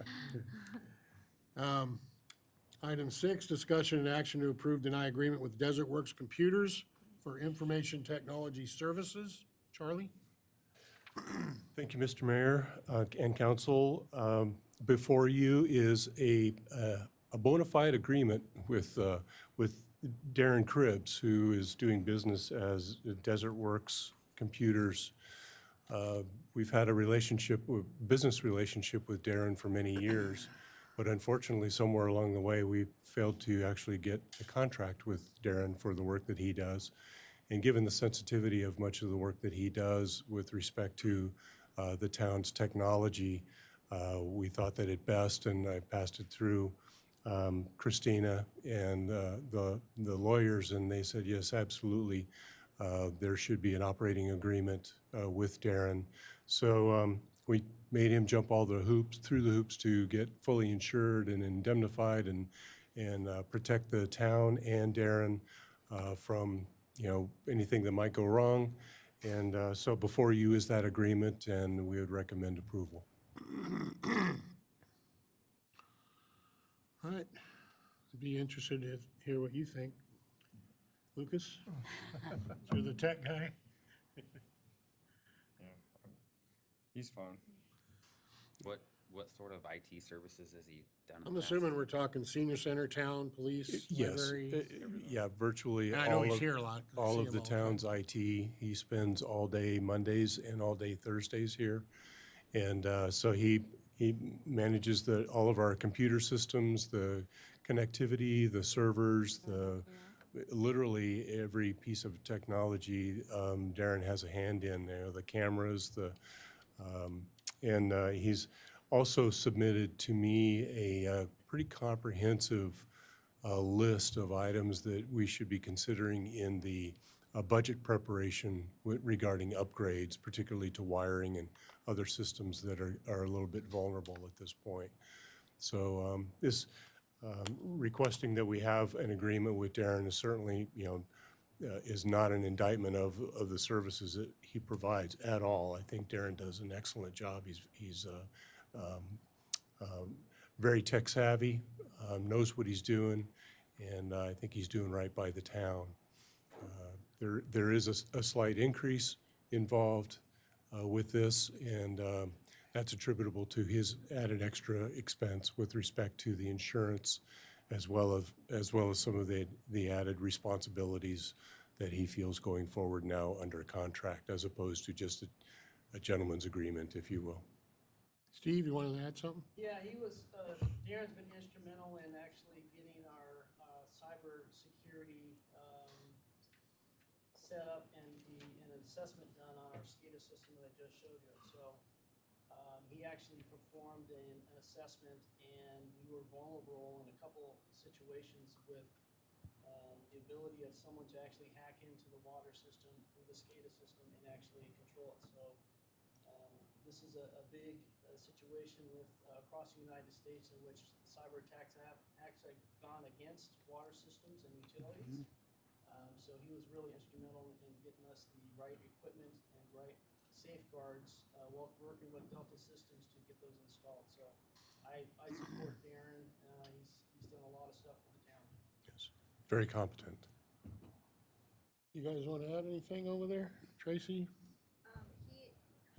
Item 6, discussion and action to approve deny agreement with Desert Works Computers for information technology services. Charlie? Thank you, Mr. Mayor and council. Before you is a bona fide agreement with Darren Cribbs, who is doing business as Desert Works Computers. We've had a business relationship with Darren for many years, but unfortunately, somewhere along the way, we failed to actually get a contract with Darren for the work that he does. And given the sensitivity of much of the work that he does with respect to the town's technology, we thought that it best, and I passed it through Christina and the lawyers, and they said, yes, absolutely. There should be an operating agreement with Darren. So we made him jump all the hoops, through the hoops to get fully insured and indemnified and protect the town and Darren from anything that might go wrong. And so before you is that agreement, and we would recommend approval. All right. I'd be interested to hear what you think. Lucas? You're the tech guy? He's fine. What sort of IT services has he done? I'm assuming we're talking senior center, town, police, Yes, library. yeah, virtually And I know all he's of, here a lot. I all see of him the all the time. town's IT. He spends all day Mondays and all day Thursdays here. And so he manages all of our computer systems, the connectivity, the servers, literally every piece of technology Darren has a hand in there, the cameras, and he's also submitted to me a pretty comprehensive list of items that we should be considering in the budget preparation regarding upgrades, particularly to wiring and other systems that are a little bit vulnerable at this point. So this requesting that we have an agreement with Darren is certainly, is not an indictment of the services that he provides at all. I think Darren does an excellent job. He's very tech savvy, knows what he's doing, and I think he's doing right by the town. There is a slight increase involved with this, and that's attributable to his added extra expense with respect to the insurance, as well as some of the added responsibilities that he feels going forward now under contract, as opposed to just a gentleman's agreement, if you will. Steve, you wanted to add something? Yeah, Darren's been instrumental in actually getting our cyber security set up and an assessment done on our SCADA system that I just showed you. So he actually performed an assessment, and we were vulnerable in a couple situations with the ability of someone to actually hack into the water system through the SCADA system and actually control it. So this is a big situation across the United States in which cyber attacks have actually gone against water systems and utilities. So he was really instrumental in getting us the right equipment and right safeguards while working with Delta Systems to get those installed. So I support Darren. He's done a lot of stuff for the town. Yes, very competent. You guys want to add anything over there? Tracy? He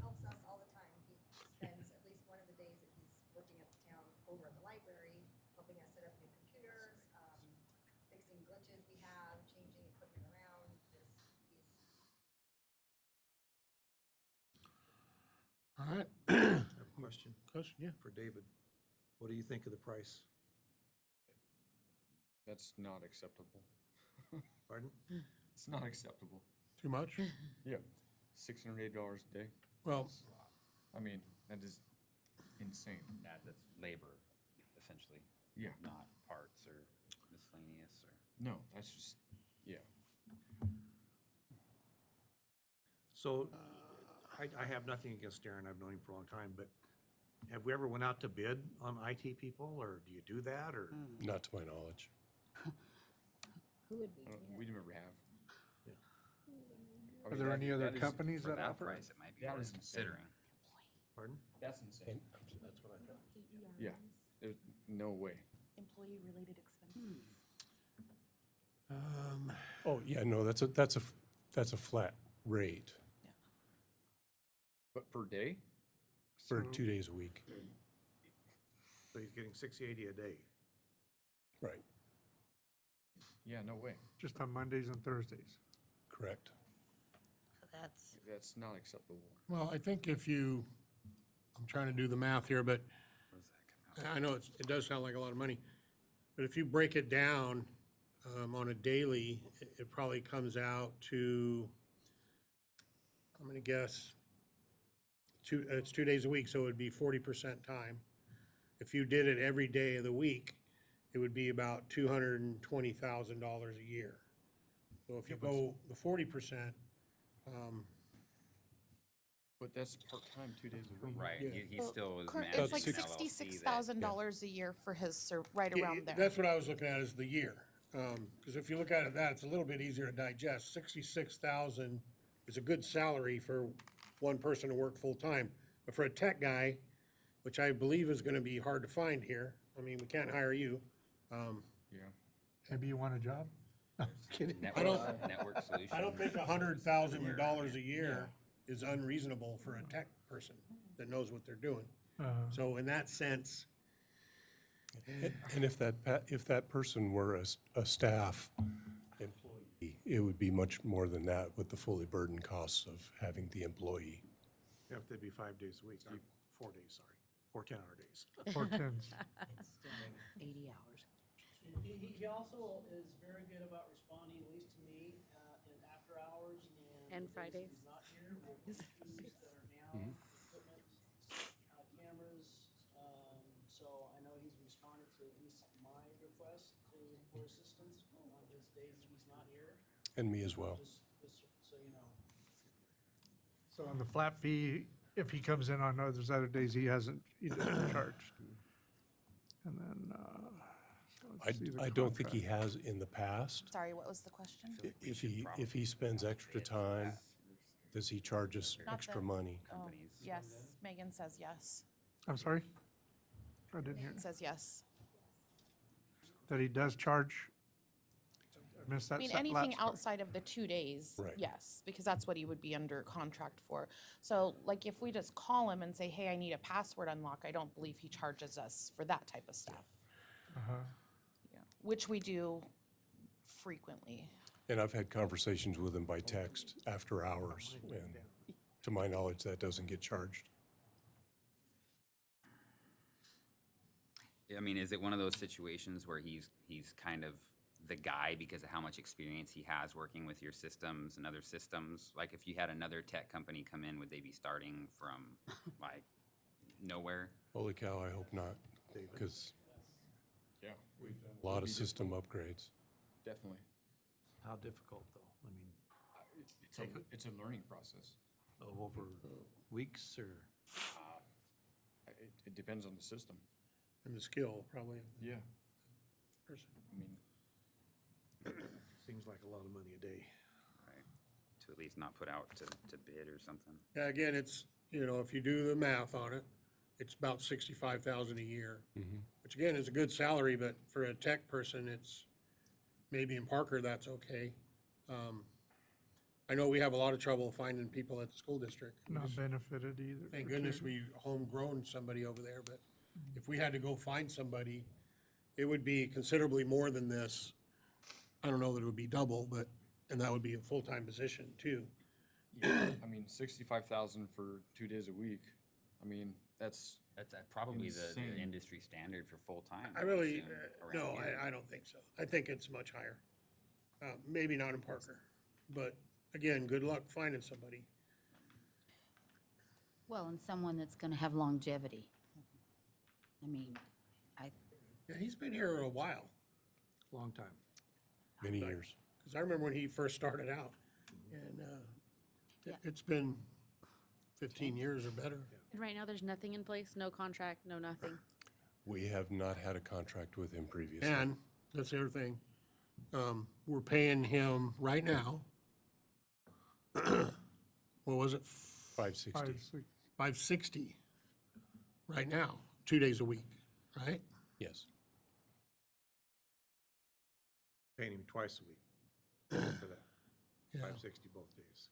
helps us all the time. He spends at least one of the days that he's working at the town over at the library, helping us set up new computers, fixing glitches we have, changing equipment around. All right. I have a question. Question, yeah. For David. What do you think of the price? That's not acceptable. Pardon? It's not acceptable. Too much? Yeah, $608 a day. Well, I mean, that is insane. That's labor, essentially. Yeah. Not parts or miscellaneous or. No, that's just, yeah. So I have nothing against Darren, I've known him for a long time, but have we ever went out to bid on IT people, or do you do that, or? Not to my knowledge. Who would We never have. I Are mean, there any other that is- companies For that that offer? price, it might be That worth is insane. considering. Pardon? That's insane. That's what I thought. Yeah, there's no way. Employee-related expenses. Oh, yeah, no, that's a flat rate But per day? for So- 2 days a week. So he's getting 60, 80 a day. Right, Yeah, no way. Just on Mondays and Thursdays? correct. That's not acceptable. Well, I think if you, I'm trying to do the math here, but I know it does sound like a lot of money. But if you break it down on a daily, it probably comes out to, I'm gonna guess, it's 2 days a week, so it would be 40% time. If you did it every day of the week, it would be about $220,000 a year. So if you go the 40%, But that's part-time, 2 days a week. Right, Yeah. he still is Current- managing It's like an LLC that- $66,000 a year for his, right around there. That's what I was looking at, is the year. Because if you look at it that, it's a little bit easier to digest. 66,000 is a good salary for one person to work full-time. But for a tech guy, which I believe is gonna be hard to find here, I mean, we can't hire you. Yeah. Maybe you want a job? I'm kidding. Network solutions. I don't think $100,000 a year is unreasonable for a tech person that knows what they're doing. So in that sense, And if that person were a staff employee, it would be much more than that with the fully burdened costs of having the employee. Yeah, if they'd be 5 days a week, or 4 days, sorry, 4 10-hour days. 410s. 80 hours. He also is very good about responding, at least to me, in after hours And Fridays. He's not here. We have issues that are now, equipment, cameras. So I know he's responded to at least my request for assistance on his days that he's not here. And me as well. Just so you know. So on the flat fee, if he comes in on those other days, he doesn't charge. And then, so let's see the I don't think he contract. has in the past. Sorry, what was the question? If he spends extra time, does he charge us Not extra that- money? Oh, yes, Megan says yes. I'm sorry? I didn't hear. Megan says yes. That he does charge? I missed that I mean, last anything part. outside of the 2 days, Right. yes, because that's what he would be under contract for. So like if we just call him and say, hey, I need a password unlock, I don't believe he charges us for that type of stuff. Yeah, which we do frequently. And I've had conversations with him by text after hours, and to my knowledge, that doesn't get charged. I mean, is it one of those situations where he's kind of the guy because of how much experience he has working with your systems and other systems? Like if you had another tech company come in, would they be starting from like nowhere? Holy cow, I hope not, because Yeah. We've done a lot of system upgrades. Definitely. How difficult, though? I mean, It's a learning process. over weeks, or? It depends on the system. and the skill, probably, Yeah. person. I mean, Seems like a lot of money a day. Right. To at least not put out to bid or something. Yeah, again, it's, if you do the math on it, it's about 65,000 a year. Which again is a good salary, but for a tech person, it's, maybe in Parker, that's okay. I know we have a lot of trouble finding people at the school district. Not benefited either. Thank for goodness two. we homegrown somebody over there, but if we had to go find somebody, it would be considerably more than this. I don't know that it would be double, but, and that would be a full-time position too. yeah, I mean, 65,000 for 2 days a week. I mean, that's That's probably the Insane. industry standard for full-time. I would really, assume, no, around here. I don't think so. I think it's much higher. Maybe not in Parker, but again, good luck finding somebody. Well, and someone that's going to have longevity. I mean, Yeah, he's been here a while, Long time. Many years. because I remember when he first started out, and it's been 15 years or better. And right now, there's nothing in place, no contract, no nothing. We have not had a contract with him previously. And that's the other thing. We're paying him right now. What was it? 560. 560 right now, 2 days a week, right? Yes. Paying him twice a week for that, Yeah. 560 both days.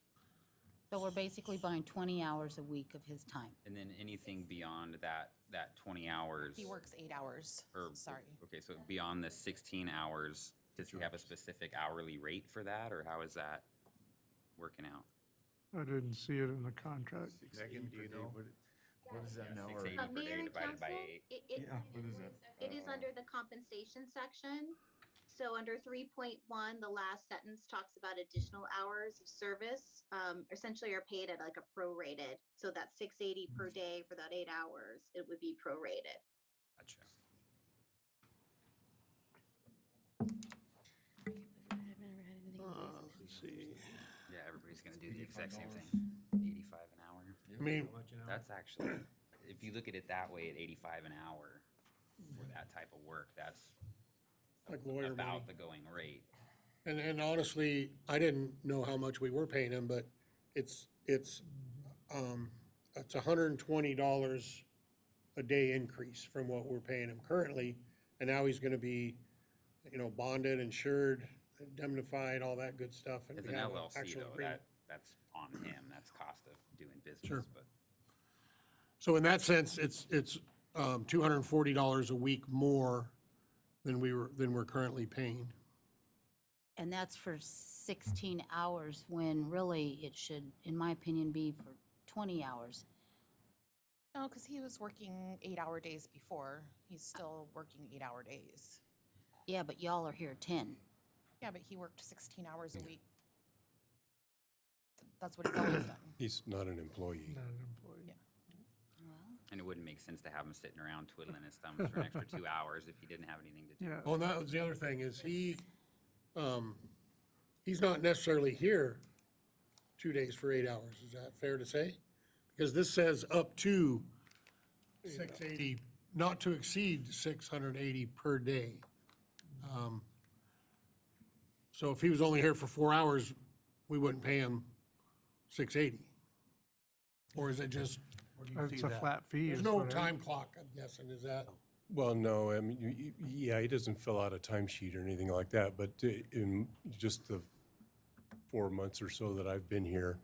So we're basically buying 20 hours a week of his time. And then anything beyond that 20 hours? He works 8 hours, Or, sorry. okay, so beyond the 16 hours, does he have a specific hourly rate for that, or how is that working out? I didn't see it in the contract. Megan, do you know? What is that now? 680 per Mayor day and divided by council, 8. What is that? It is under the compensation section. So under 3.1, the last sentence talks about additional hours of service, essentially are paid at like a prorated. So that's 680 per day for that 8 hours, it would be prorated. Gotcha. I've never had anything in place. Let's see. Yeah, everybody's gonna do the exact same thing. 85 an hour. I mean, That's actually, if you look at it that way, at 85 an hour for that type of work, that's like lawyer money. about the going rate. And honestly, I didn't know how much we were paying him, but it's $120 a day increase from what we're paying him currently. And now he's gonna be, bonded, insured, indemnified, all that good stuff. And As we an have an LLC actual though, agreement. that's on him, that's cost of doing business, Sure. but. So in that sense, it's $240 a week more than we're currently paying. And that's for 16 hours when really it should, in my opinion, be for 20 hours. No, because he was working 8-hour days before. He's still working 8-hour days. Yeah, but y'all are here 10. Yeah, but he worked 16 hours a week. That's what he's always done. He's not an employee. Not an employee. And it wouldn't make sense to have him sitting around twiddling his thumbs for an extra 2 hours if he didn't have anything to do. Yeah. Well, and that was the other thing is he's not necessarily here 2 days for 8 hours. Is that fair to say? Because this says up to 680, not to exceed 680 per day. So if he was only here for 4 hours, we wouldn't pay him 680. Or is it just, It's a flat fee. there's is no what I- time clock, I'm guessing, is that? Well, no, I mean, yeah, he doesn't fill out a timesheet or anything like that, but in just the 4 months or so that I've been here,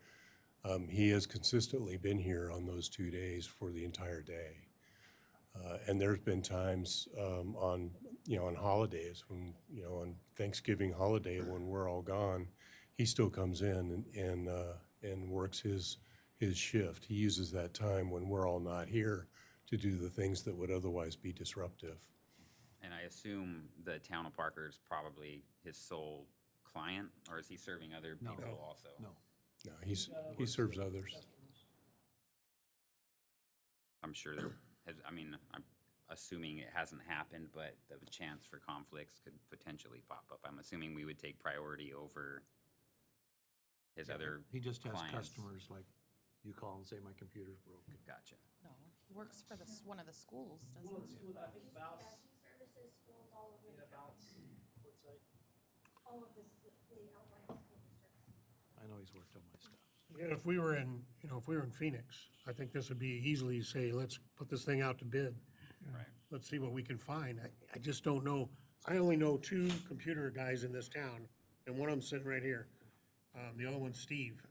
he has consistently been here on those 2 days for the entire day. And there's been times on holidays when, on Thanksgiving holiday when we're all gone, he still comes in and works his shift. He uses that time when we're all not here to do the things that would otherwise be disruptive. And I assume the town of Parker is probably his sole client, or is he serving other people also? No. No, he serves others. I'm sure there has, I'm assuming it hasn't happened, but the chance for conflicts could potentially pop up. I'm assuming we would take priority over his other He just has clients. customers, like, you call and say, my computer's broken. Gotcha. No, he works for one of the schools, doesn't he? I think Bounce. I know he's worked on my stuff. Yeah, if we were in Phoenix, I think this would be easily say, let's put this thing out to bid. Right. Let's see what we can find. I just don't know. I only know 2 computer guys in this town, and one of them's sitting right here. The other one's Steve.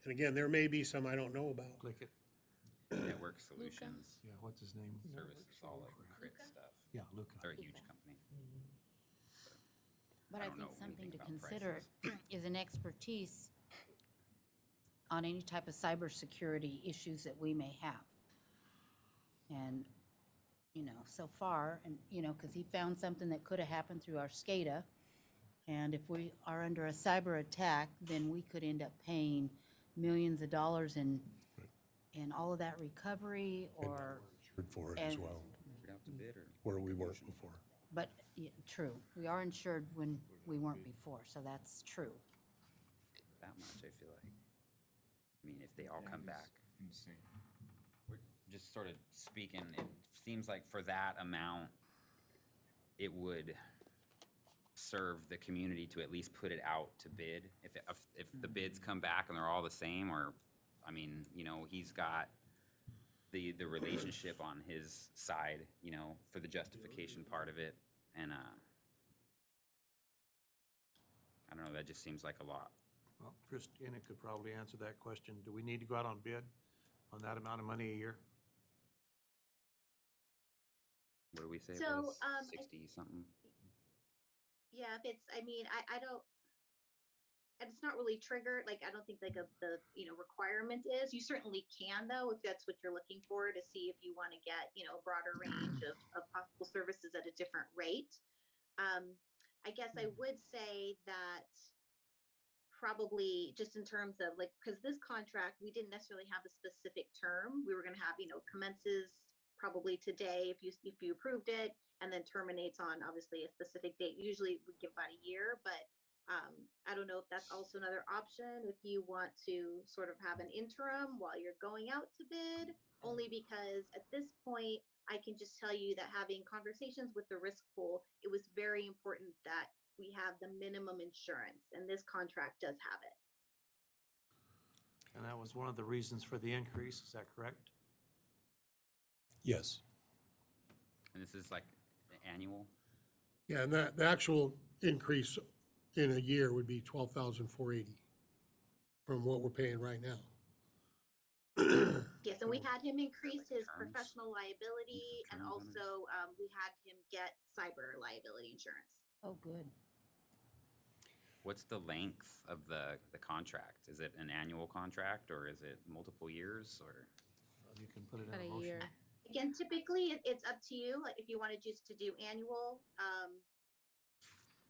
And again, there may be some I don't know about. Click it. Network Solutions Yeah, what's his name? Services, all like crit stuff. Yeah, Luca. They're a huge company. But I I don't know think something anything to about consider is an expertise on any type of cybersecurity issues that we may have. And, so far, and, because he found something that could have happened through our SCADA. And if we are under a cyber attack, then we could end up paying millions of dollars in all of that recovery or. Insured for it as and- well, We'd have to bid or? where we weren't before. But, yeah, true, we are insured when we weren't before, so that's true. That much, I feel like. I mean, if they all come back Insane. Just sort of speaking, it seems like for that amount, it would serve the community to at least put it out to bid. If the bids come back and they're all the same, or, I mean, you know, he's got the relationship on his side, you know, for the justification part of it. And, I don't know, that just seems like a lot. Well, Christina could probably answer that question. Do we need to go out on bid on that amount of money a year? What do we say it So, was? I 60 something? Yeah, if it's, I mean, I don't, it's not really triggered, like, I don't think like the, requirement is. You certainly can though, if that's what you're looking for, to see if you want to get, a broader range of possible services at a different rate. I guess I would say that probably just in terms of like, because this contract, we didn't necessarily have a specific term. We were going to have, commences probably today if you approved it, and then terminates on obviously a specific date. Usually we give about a year, but I don't know if that's also another option if you want to sort of have an interim while you're going out to bid, only because at this point, I can just tell you that having conversations with the risk pool, it was very important that we have the minimum insurance, and this contract does have it. And that was one of the reasons for the increase, is that correct? Yes. And this is like annual? Yeah, and the actual increase in a year would be $12,480 from what we're paying right now. Yes, and we had him increase his terms? professional liability, and terms on it? also we had him get cyber liability insurance. Oh, good. What's the length of the contract? Is it an annual contract, or is it multiple years, or? You can put it About in a a motion. year. Again, typically it's up to you, like if you wanted just to do annual.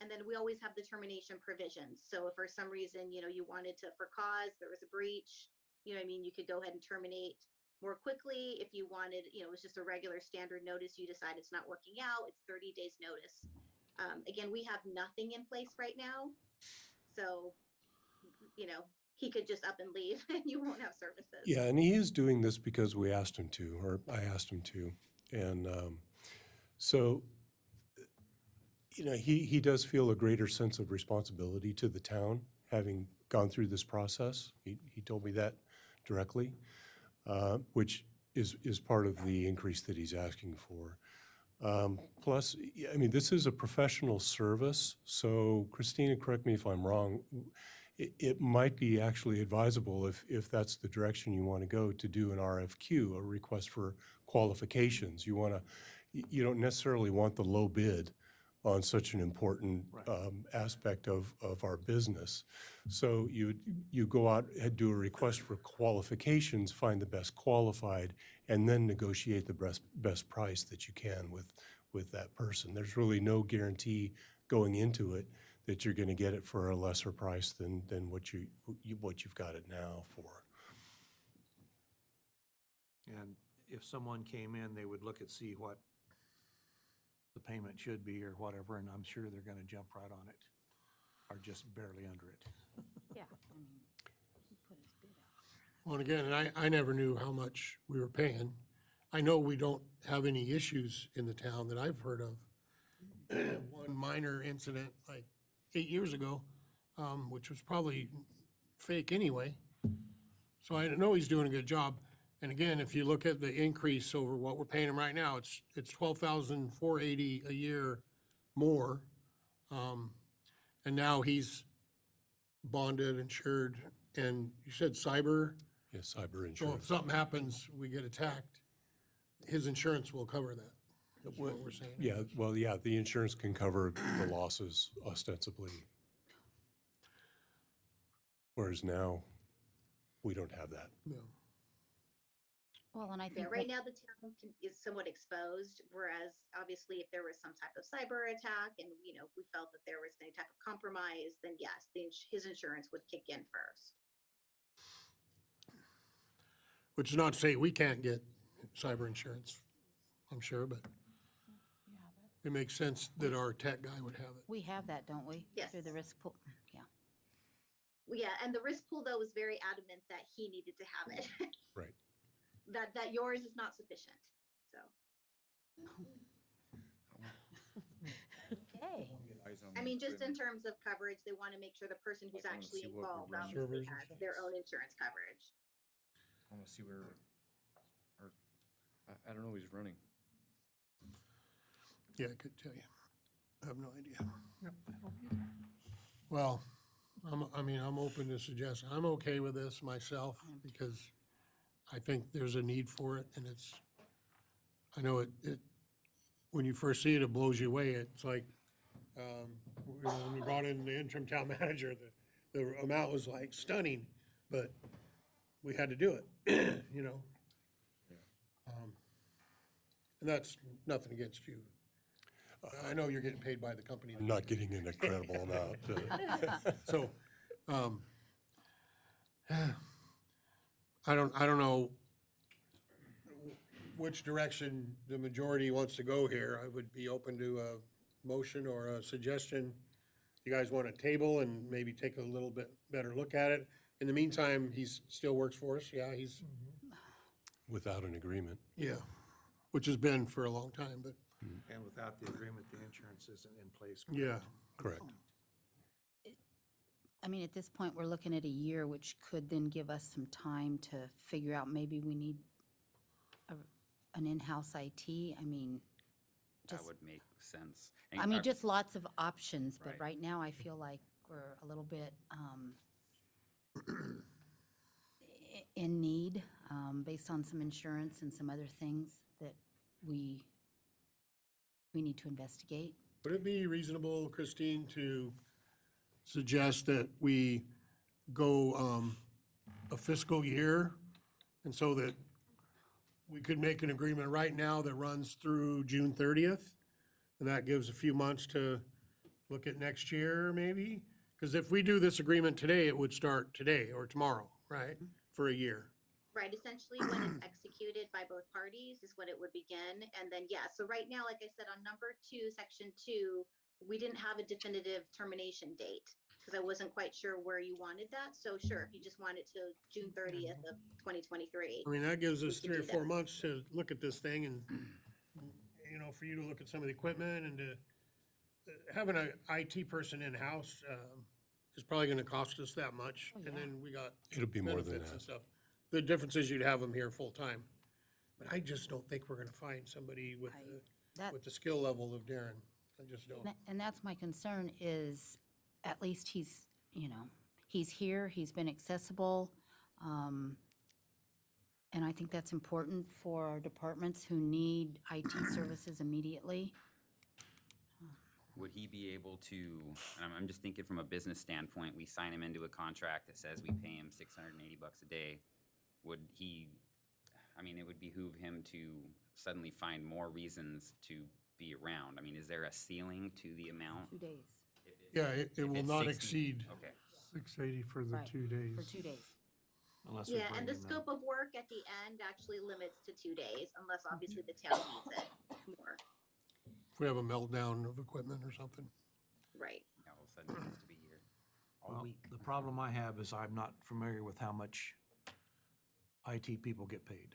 And then we always have the termination provisions. So if for some reason, you wanted to, for cause, there was a breach, you could go ahead and terminate more quickly. If you wanted, it was just a regular standard notice, you decide it's not working out, it's 30 days notice. Again, we have nothing in place right now. So, he could just up and leave and you won't have services. Yeah, and he is doing this because we asked him to, or I asked him to. And so, he does feel a greater sense of responsibility to the town, having gone through this process. He told me that directly, which is part of the increase that he's asking for. Plus, this is a professional service, so Christina, correct me if I'm wrong, it might be actually advisable if that's the direction you want to go, to do an RFQ, a request for qualifications. You don't necessarily want the low bid on such an important aspect of our business. So you go out and do a request for qualifications, find the best qualified, and then negotiate the best price that you can with that person. There's really no guarantee going into it that you're going to get it for a lesser price than what you've got it now for. And if someone came in, they would look and see what the payment should be or whatever, and I'm sure they're going to jump right on it, or just barely under it. Yeah, I mean, he put his bid out. Well, and again, and I never knew how much we were paying. I know we don't have any issues in the town that I've heard of. One minor incident like 8 years ago, which was probably fake anyway. So I know he's doing a good job. And again, if you look at the increase over what we're paying him right now, it's $12,480 a year more. And now he's bonded, insured, and you said cyber. Yeah, cyber So insurance. if something happens, we get attacked, his insurance will cover that. That's what we're saying. Yeah, well, yeah, the insurance can cover the losses ostensibly. Whereas now, we don't have that. No. Well, and I Yeah, think right now the town is somewhat exposed, whereas obviously if there was some type of cyber attack and, we felt that there was any type of compromise, then yes, his insurance would kick in first. Which is not to say we can't get cyber insurance, I'm sure, but it makes sense that our tech guy would have it. we have that, don't we? Yes. Through the risk pool, yeah. Yeah, and the risk pool though was very adamant that he needed to have it. Right. That yours is not sufficient, so. Okay. I mean, just in terms of coverage, they want to make sure the person who's Like, I wanna actually see what we're involved running. obviously Servers and has stuff? their own insurance coverage. I wanna see where, or, I don't know who's running. Yeah, I could tell you. I have no idea. Well, I'm open to suggest, I'm okay with this myself because I think there's a need for it and I know it, when you first see it, it blows you away. It's like, when we brought in the interim town manager, the amount was like stunning, but we had to do it, you know? And that's nothing against you. I know you're getting paid by the company. I'm not getting an incredible amount. So, I don't know which direction the majority wants to go here. I would be open to a motion or a suggestion. You guys want a table and maybe take a little bit better look at it. In the meantime, he's still works for us. Yeah, he's, Without an agreement. yeah, which has been for a long time, but And without the agreement, the insurance isn't in place. yeah. Correct. I mean, at this point, we're looking at a year, which could then give us some time to figure out maybe we need an in-house IT. I mean, That just, would make sense. I mean, just lots of options, but Right. right now I feel like we're a little bit in need, based on some insurance and some other things that we need to investigate. Would it be reasonable, Christine, to suggest that we go a fiscal year? And so that we could make an agreement right now that runs through June 30th? And that gives a few months to look at next year, maybe? Because if we do this agreement today, it would start today or tomorrow, right? For a year. Right, essentially when it's executed by both parties is when it would begin. And then, yeah, so right now, like I said, on number 2, section 2, we didn't have a definitive termination date because I wasn't quite sure where you wanted that. So sure, if you just want it to June 30th of 2023. I mean, that gives us We can 3 or do 4 that. months to look at this thing and, you know, for you to look at some of the equipment and to, having an IT person in-house is probably gonna cost us that much. Oh, And yeah. then we got It'll be more than benefits and that. stuff. The difference is you'd have them here full-time. But I just don't think we're gonna find somebody with That, the skill level of Darren. I just don't. and that's my concern is, at least he's, you know, he's here, he's been accessible. And I think that's important for our departments who need IT services immediately. Would he be able to, and I'm just thinking from a business standpoint, we sign him into a contract that says we pay him $680 a day. Would he, I mean, it would behoove him to suddenly find more reasons to be around. I mean, is there a ceiling to the amount? 2 days, Yeah, it If will it's not 60 exceed. Okay. 680 for the Right, 2 days. for 2 days. Unless we Yeah, and the bring in scope of work at the end actually limits to 2 days unless obviously the town needs it more. If we have a meltdown of equipment or something. Right. All of a sudden he needs to be here all Well, week. the problem I have is I'm not familiar with how much IT people get paid.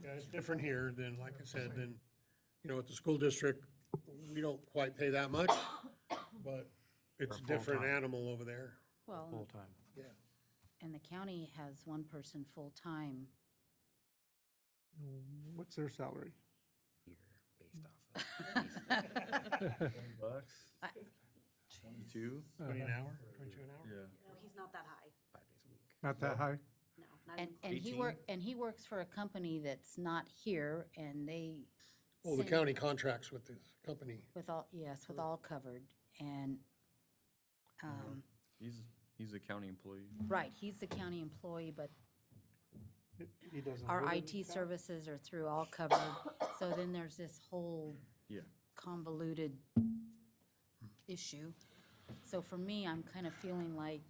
Yeah, it's different here than, like I said, than, you know, at the school district, we don't quite pay that much, but it's a For different full-time. animal over there. Well, Full-time. Yeah. and the county has one person full-time. What's their salary? Here, based off of. Bucks? I- 22? 20 an hour, 22 an hour? Yeah. No, he's not that high. 5 days a week. Not that high? No, not And, even. and he works for a company that's not here, and they. Well, the send- county contracts with the company. With all, yes, with all covered, and, He's a county employee. right, he's the county employee, but He doesn't our live in IT town? services are through all covered, so then there's this whole Yeah. convoluted issue. So for me, I'm kind of feeling like,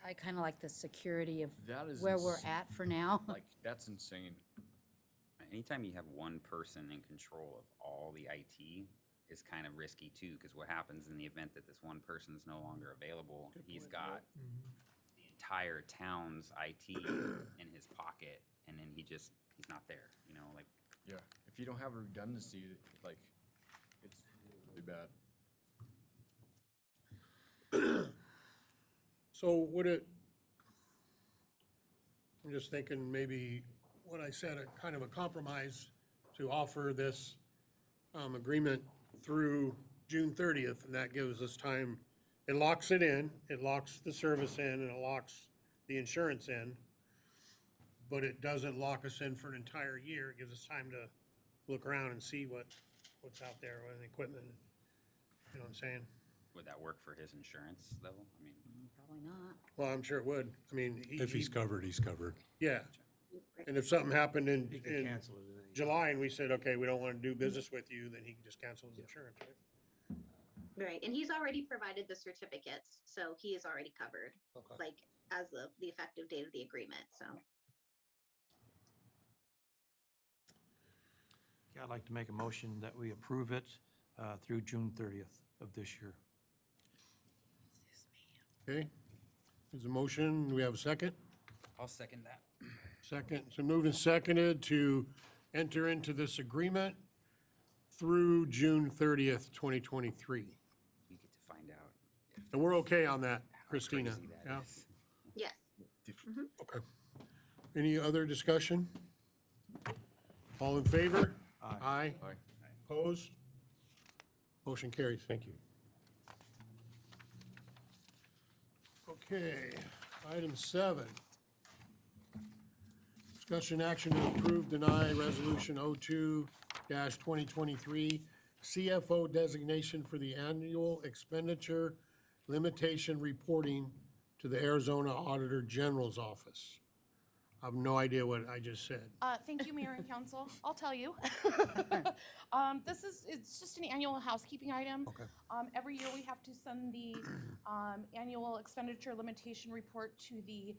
I kind of like the security of That is where we're ins- at for now. Like, that's insane. Anytime you have one person in control of all the IT, is kind of risky too, because what happens in the event that this one person is no longer available, he's got the entire town's IT in his pocket, and then he's not there, you know, like. Yeah, if you don't have a redundancy, like, it's really bad. So would it, I'm just thinking maybe what I said, a kind of a compromise to offer this agreement through June 30th, and that gives us time. It locks it in, it locks the service in, and it locks the insurance in, but it doesn't lock us in for an entire year. It gives us time to look around and see what's out there with equipment. You know what I'm saying? Would that work for his insurance, though? I mean, Probably not. Well, I'm sure it would. I mean, If he's covered, he's covered. yeah. And if something happened in He could cancel it at any July and we said, okay, we don't want to do business with you, then he can just cancel his insurance, right? Right, and he's already provided the certificates, so he is already covered, Okay. like, as of the effective date of the agreement, so. Okay, I'd like to make a motion that we approve it through June 30th of this year. Okay. There's a motion. Do we have a second? I'll second that. Second. So moved and seconded to enter into this agreement through June 30th, 2023. We get to find out And we're okay on that, how Christina? crazy that Yeah? is. Yes. Okay. Any other discussion? All in favor? Aye. Aye. Opposed? Motion carries. Thank you. Okay, item 7. Discussion action to approve, deny resolution 02-2023 CFO designation for the annual expenditure limitation reporting to the Arizona Auditor General's office. I have no idea what I just said. Thank you, Mayor and Council. I'll tell you. It's just an annual housekeeping item. Okay. Every year we have to send the annual expenditure limitation report to the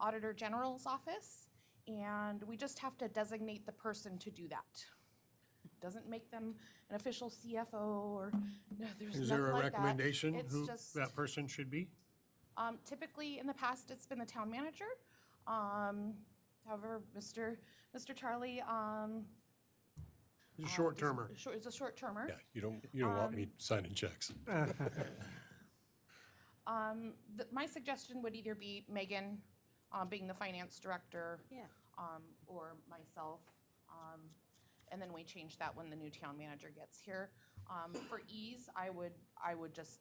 Auditor General's office, and we just have to designate the person to do that. Doesn't make them an official CFO or, no, there's Is nothing there a like that. recommendation It's who just- that person should be? Typically, in the past, it's been the town manager. However, Mr. Charlie, He's a short-termer. Is a short-termer. Yeah, you don't want me signing checks. My suggestion would either be Megan, being the finance director. Yeah. Or myself. And then we change that when the new town manager gets here. For ease, I would just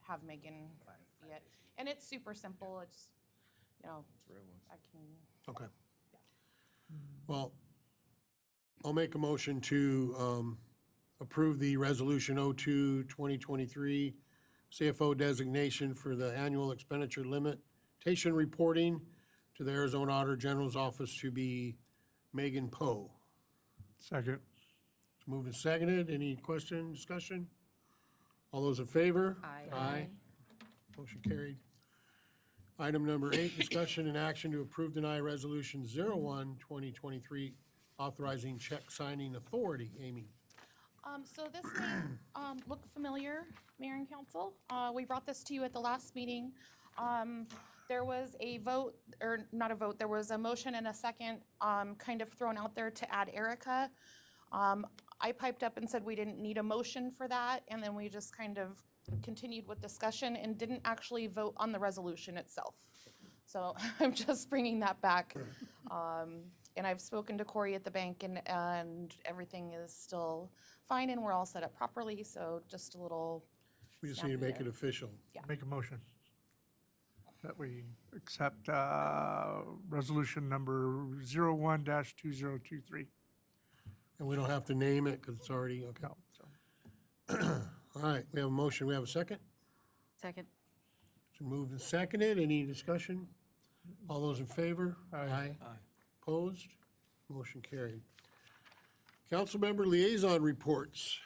have Megan be it. And it's super simple. It's, you know, I can. Okay. Well, I'll make a motion to approve the Resolution 02-2023 CFO designation for the annual expenditure limitation reporting to the Arizona Auditor General's office to be Megan Poe. Second. Moved and seconded. Any question, discussion? All those in favor? Aye. Aye. Motion carried. Item number 8, discussion and action to approve, deny Resolution 01-2023 authorizing check signing authority. Amy? So this may look familiar, Mayor and Council. We brought this to you at the last meeting. There was a vote, or not a vote, there was a motion and a second kind of thrown out there to add Erica. I piped up and said we didn't need a motion for that, and then we just kind of continued with discussion and didn't actually vote on the resolution itself. So I'm just bringing that back. And I've spoken to Corey at the bank, and everything is still fine, and we're all set up properly, so just a little. We just need to snafu make it there. official. Yeah. Make a motion that we accept resolution number 01-2023. And we don't have to name it because it's already, okay. No, so. All right, we have a motion. We have a second? Second. It's moved and seconded. Any discussion? All those in favor? Aye. Opposed? Motion carried. Councilmember liaison reports.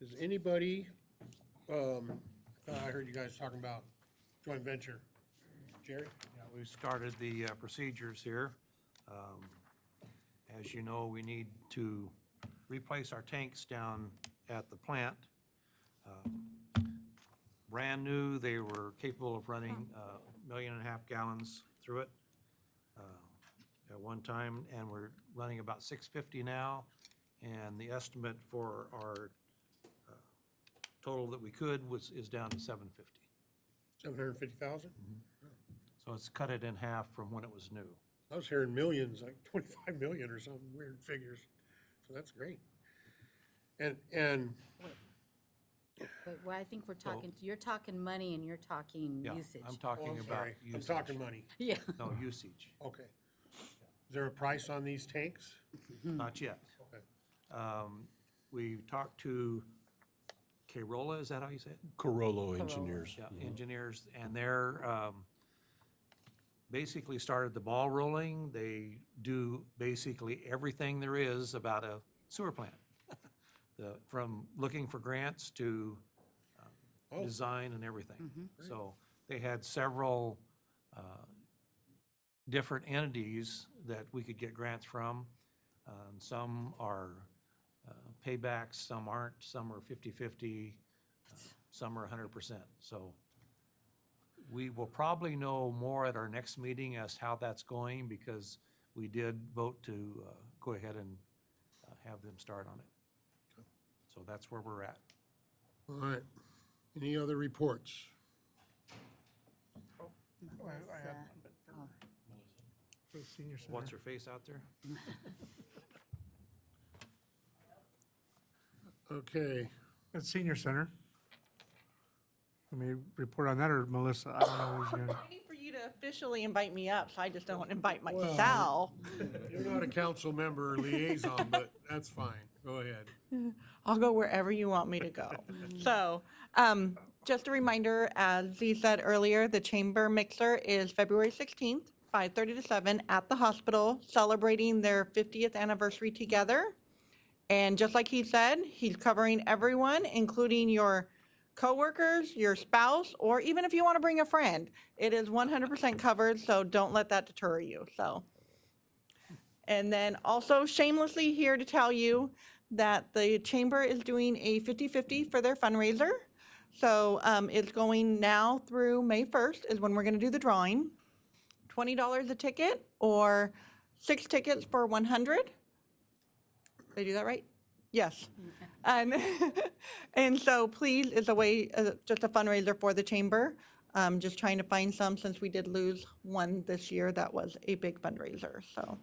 Does anybody, I heard you guys talking about joint venture. Jerry? Yeah, we've started the procedures here. As you know, we need to replace our tanks down at the plant. Brand new, they were capable of running 1.5 million gallons through it at one time, and we're running about 650 now. And the estimate for our total that we could is down to 750. 750,000? So it's cut it in half from when it was new. I was hearing millions, like 25 million or some weird figures. So that's great. And But what I think we're talking, you're talking money and you're talking Yeah, usage. I'm oh, talking I'm about sorry, I'm usage. talking money. Yeah. No, usage. Okay. Is there a price on these tanks? Not yet. Okay. We talked to Carola, is that how you say it? Corollo Engineers. Yeah, engineers, and they're basically started the ball rolling. They do basically everything there is about a sewer plant. From looking for grants to design and everything. So they had several different entities that we could get grants from. Some are paybacks, some aren't, some are 50/50, some are 100%. So we will probably know more at our next meeting as how that's going, because we did vote to go ahead and have them start on it. So that's where we're at. All right. Any other reports? For the senior center. What's her face out there? Okay. At senior center. Let me report on that, or Melissa? I don't know who's gonna. Waiting for you to officially invite me up, so I just don't invite Well, myself. You're not a council member or liaison, but that's fine. Go ahead. I'll go wherever you want me to go. So, just a reminder, as Z said earlier, the chamber mixer is February 16th, 5:30 to 7 at the hospital, celebrating their 50th anniversary together. And just like he said, he's covering everyone, including your coworkers, your spouse, or even if you want to bring a friend. It is 100% covered, so don't let that deter you. So, and then also shamelessly here to tell you that the chamber is doing a 50/50 for their fundraiser. So it's going now through May 1st is when we're going to do the drawing. $20 a ticket, or 6 tickets for 100. Did I do that right? Yes. And, and so please, it's a way, just a fundraiser for the chamber. Just trying to find some, since we did lose one this year that was a big fundraiser, so.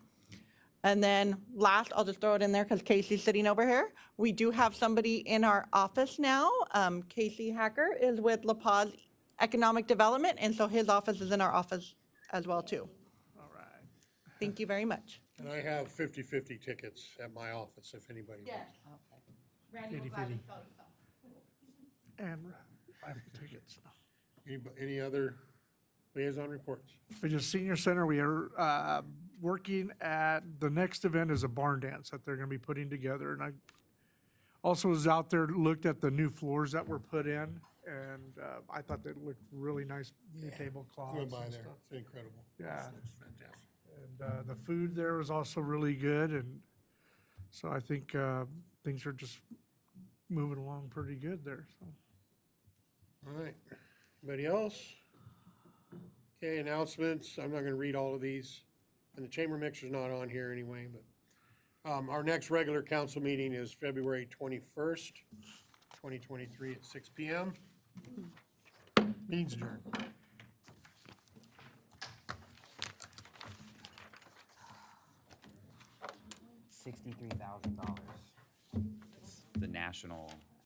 And then last, I'll just throw it in there because Casey's sitting over here. We do have somebody in our office now. Casey Hacker is with La Paz Economic Development, and so his office is in our office as well, too. All right. Thank you very much. And I have 50/50 tickets at my office if anybody wants. Randy will gladly And raffle tickets. Any other liaison reports? For just senior center, we are working at, the next event is a barn dance that they're gonna be putting together. And I also was out there, looked at the new floors that were put in, and I thought they looked really nice, new tablecloths Going by and there. stuff. It's incredible. Yeah. It's fantastic. And the food there was also really good, and so I think things are just moving along pretty good there, so. All right. Anybody else? Okay, announcements. I'm not going to read all of these. And the chamber mixer's not on here anyway, but our next regular council meeting is February 21st, 2023 at 6 p.m. Meeting's adjourned. $63,000. The national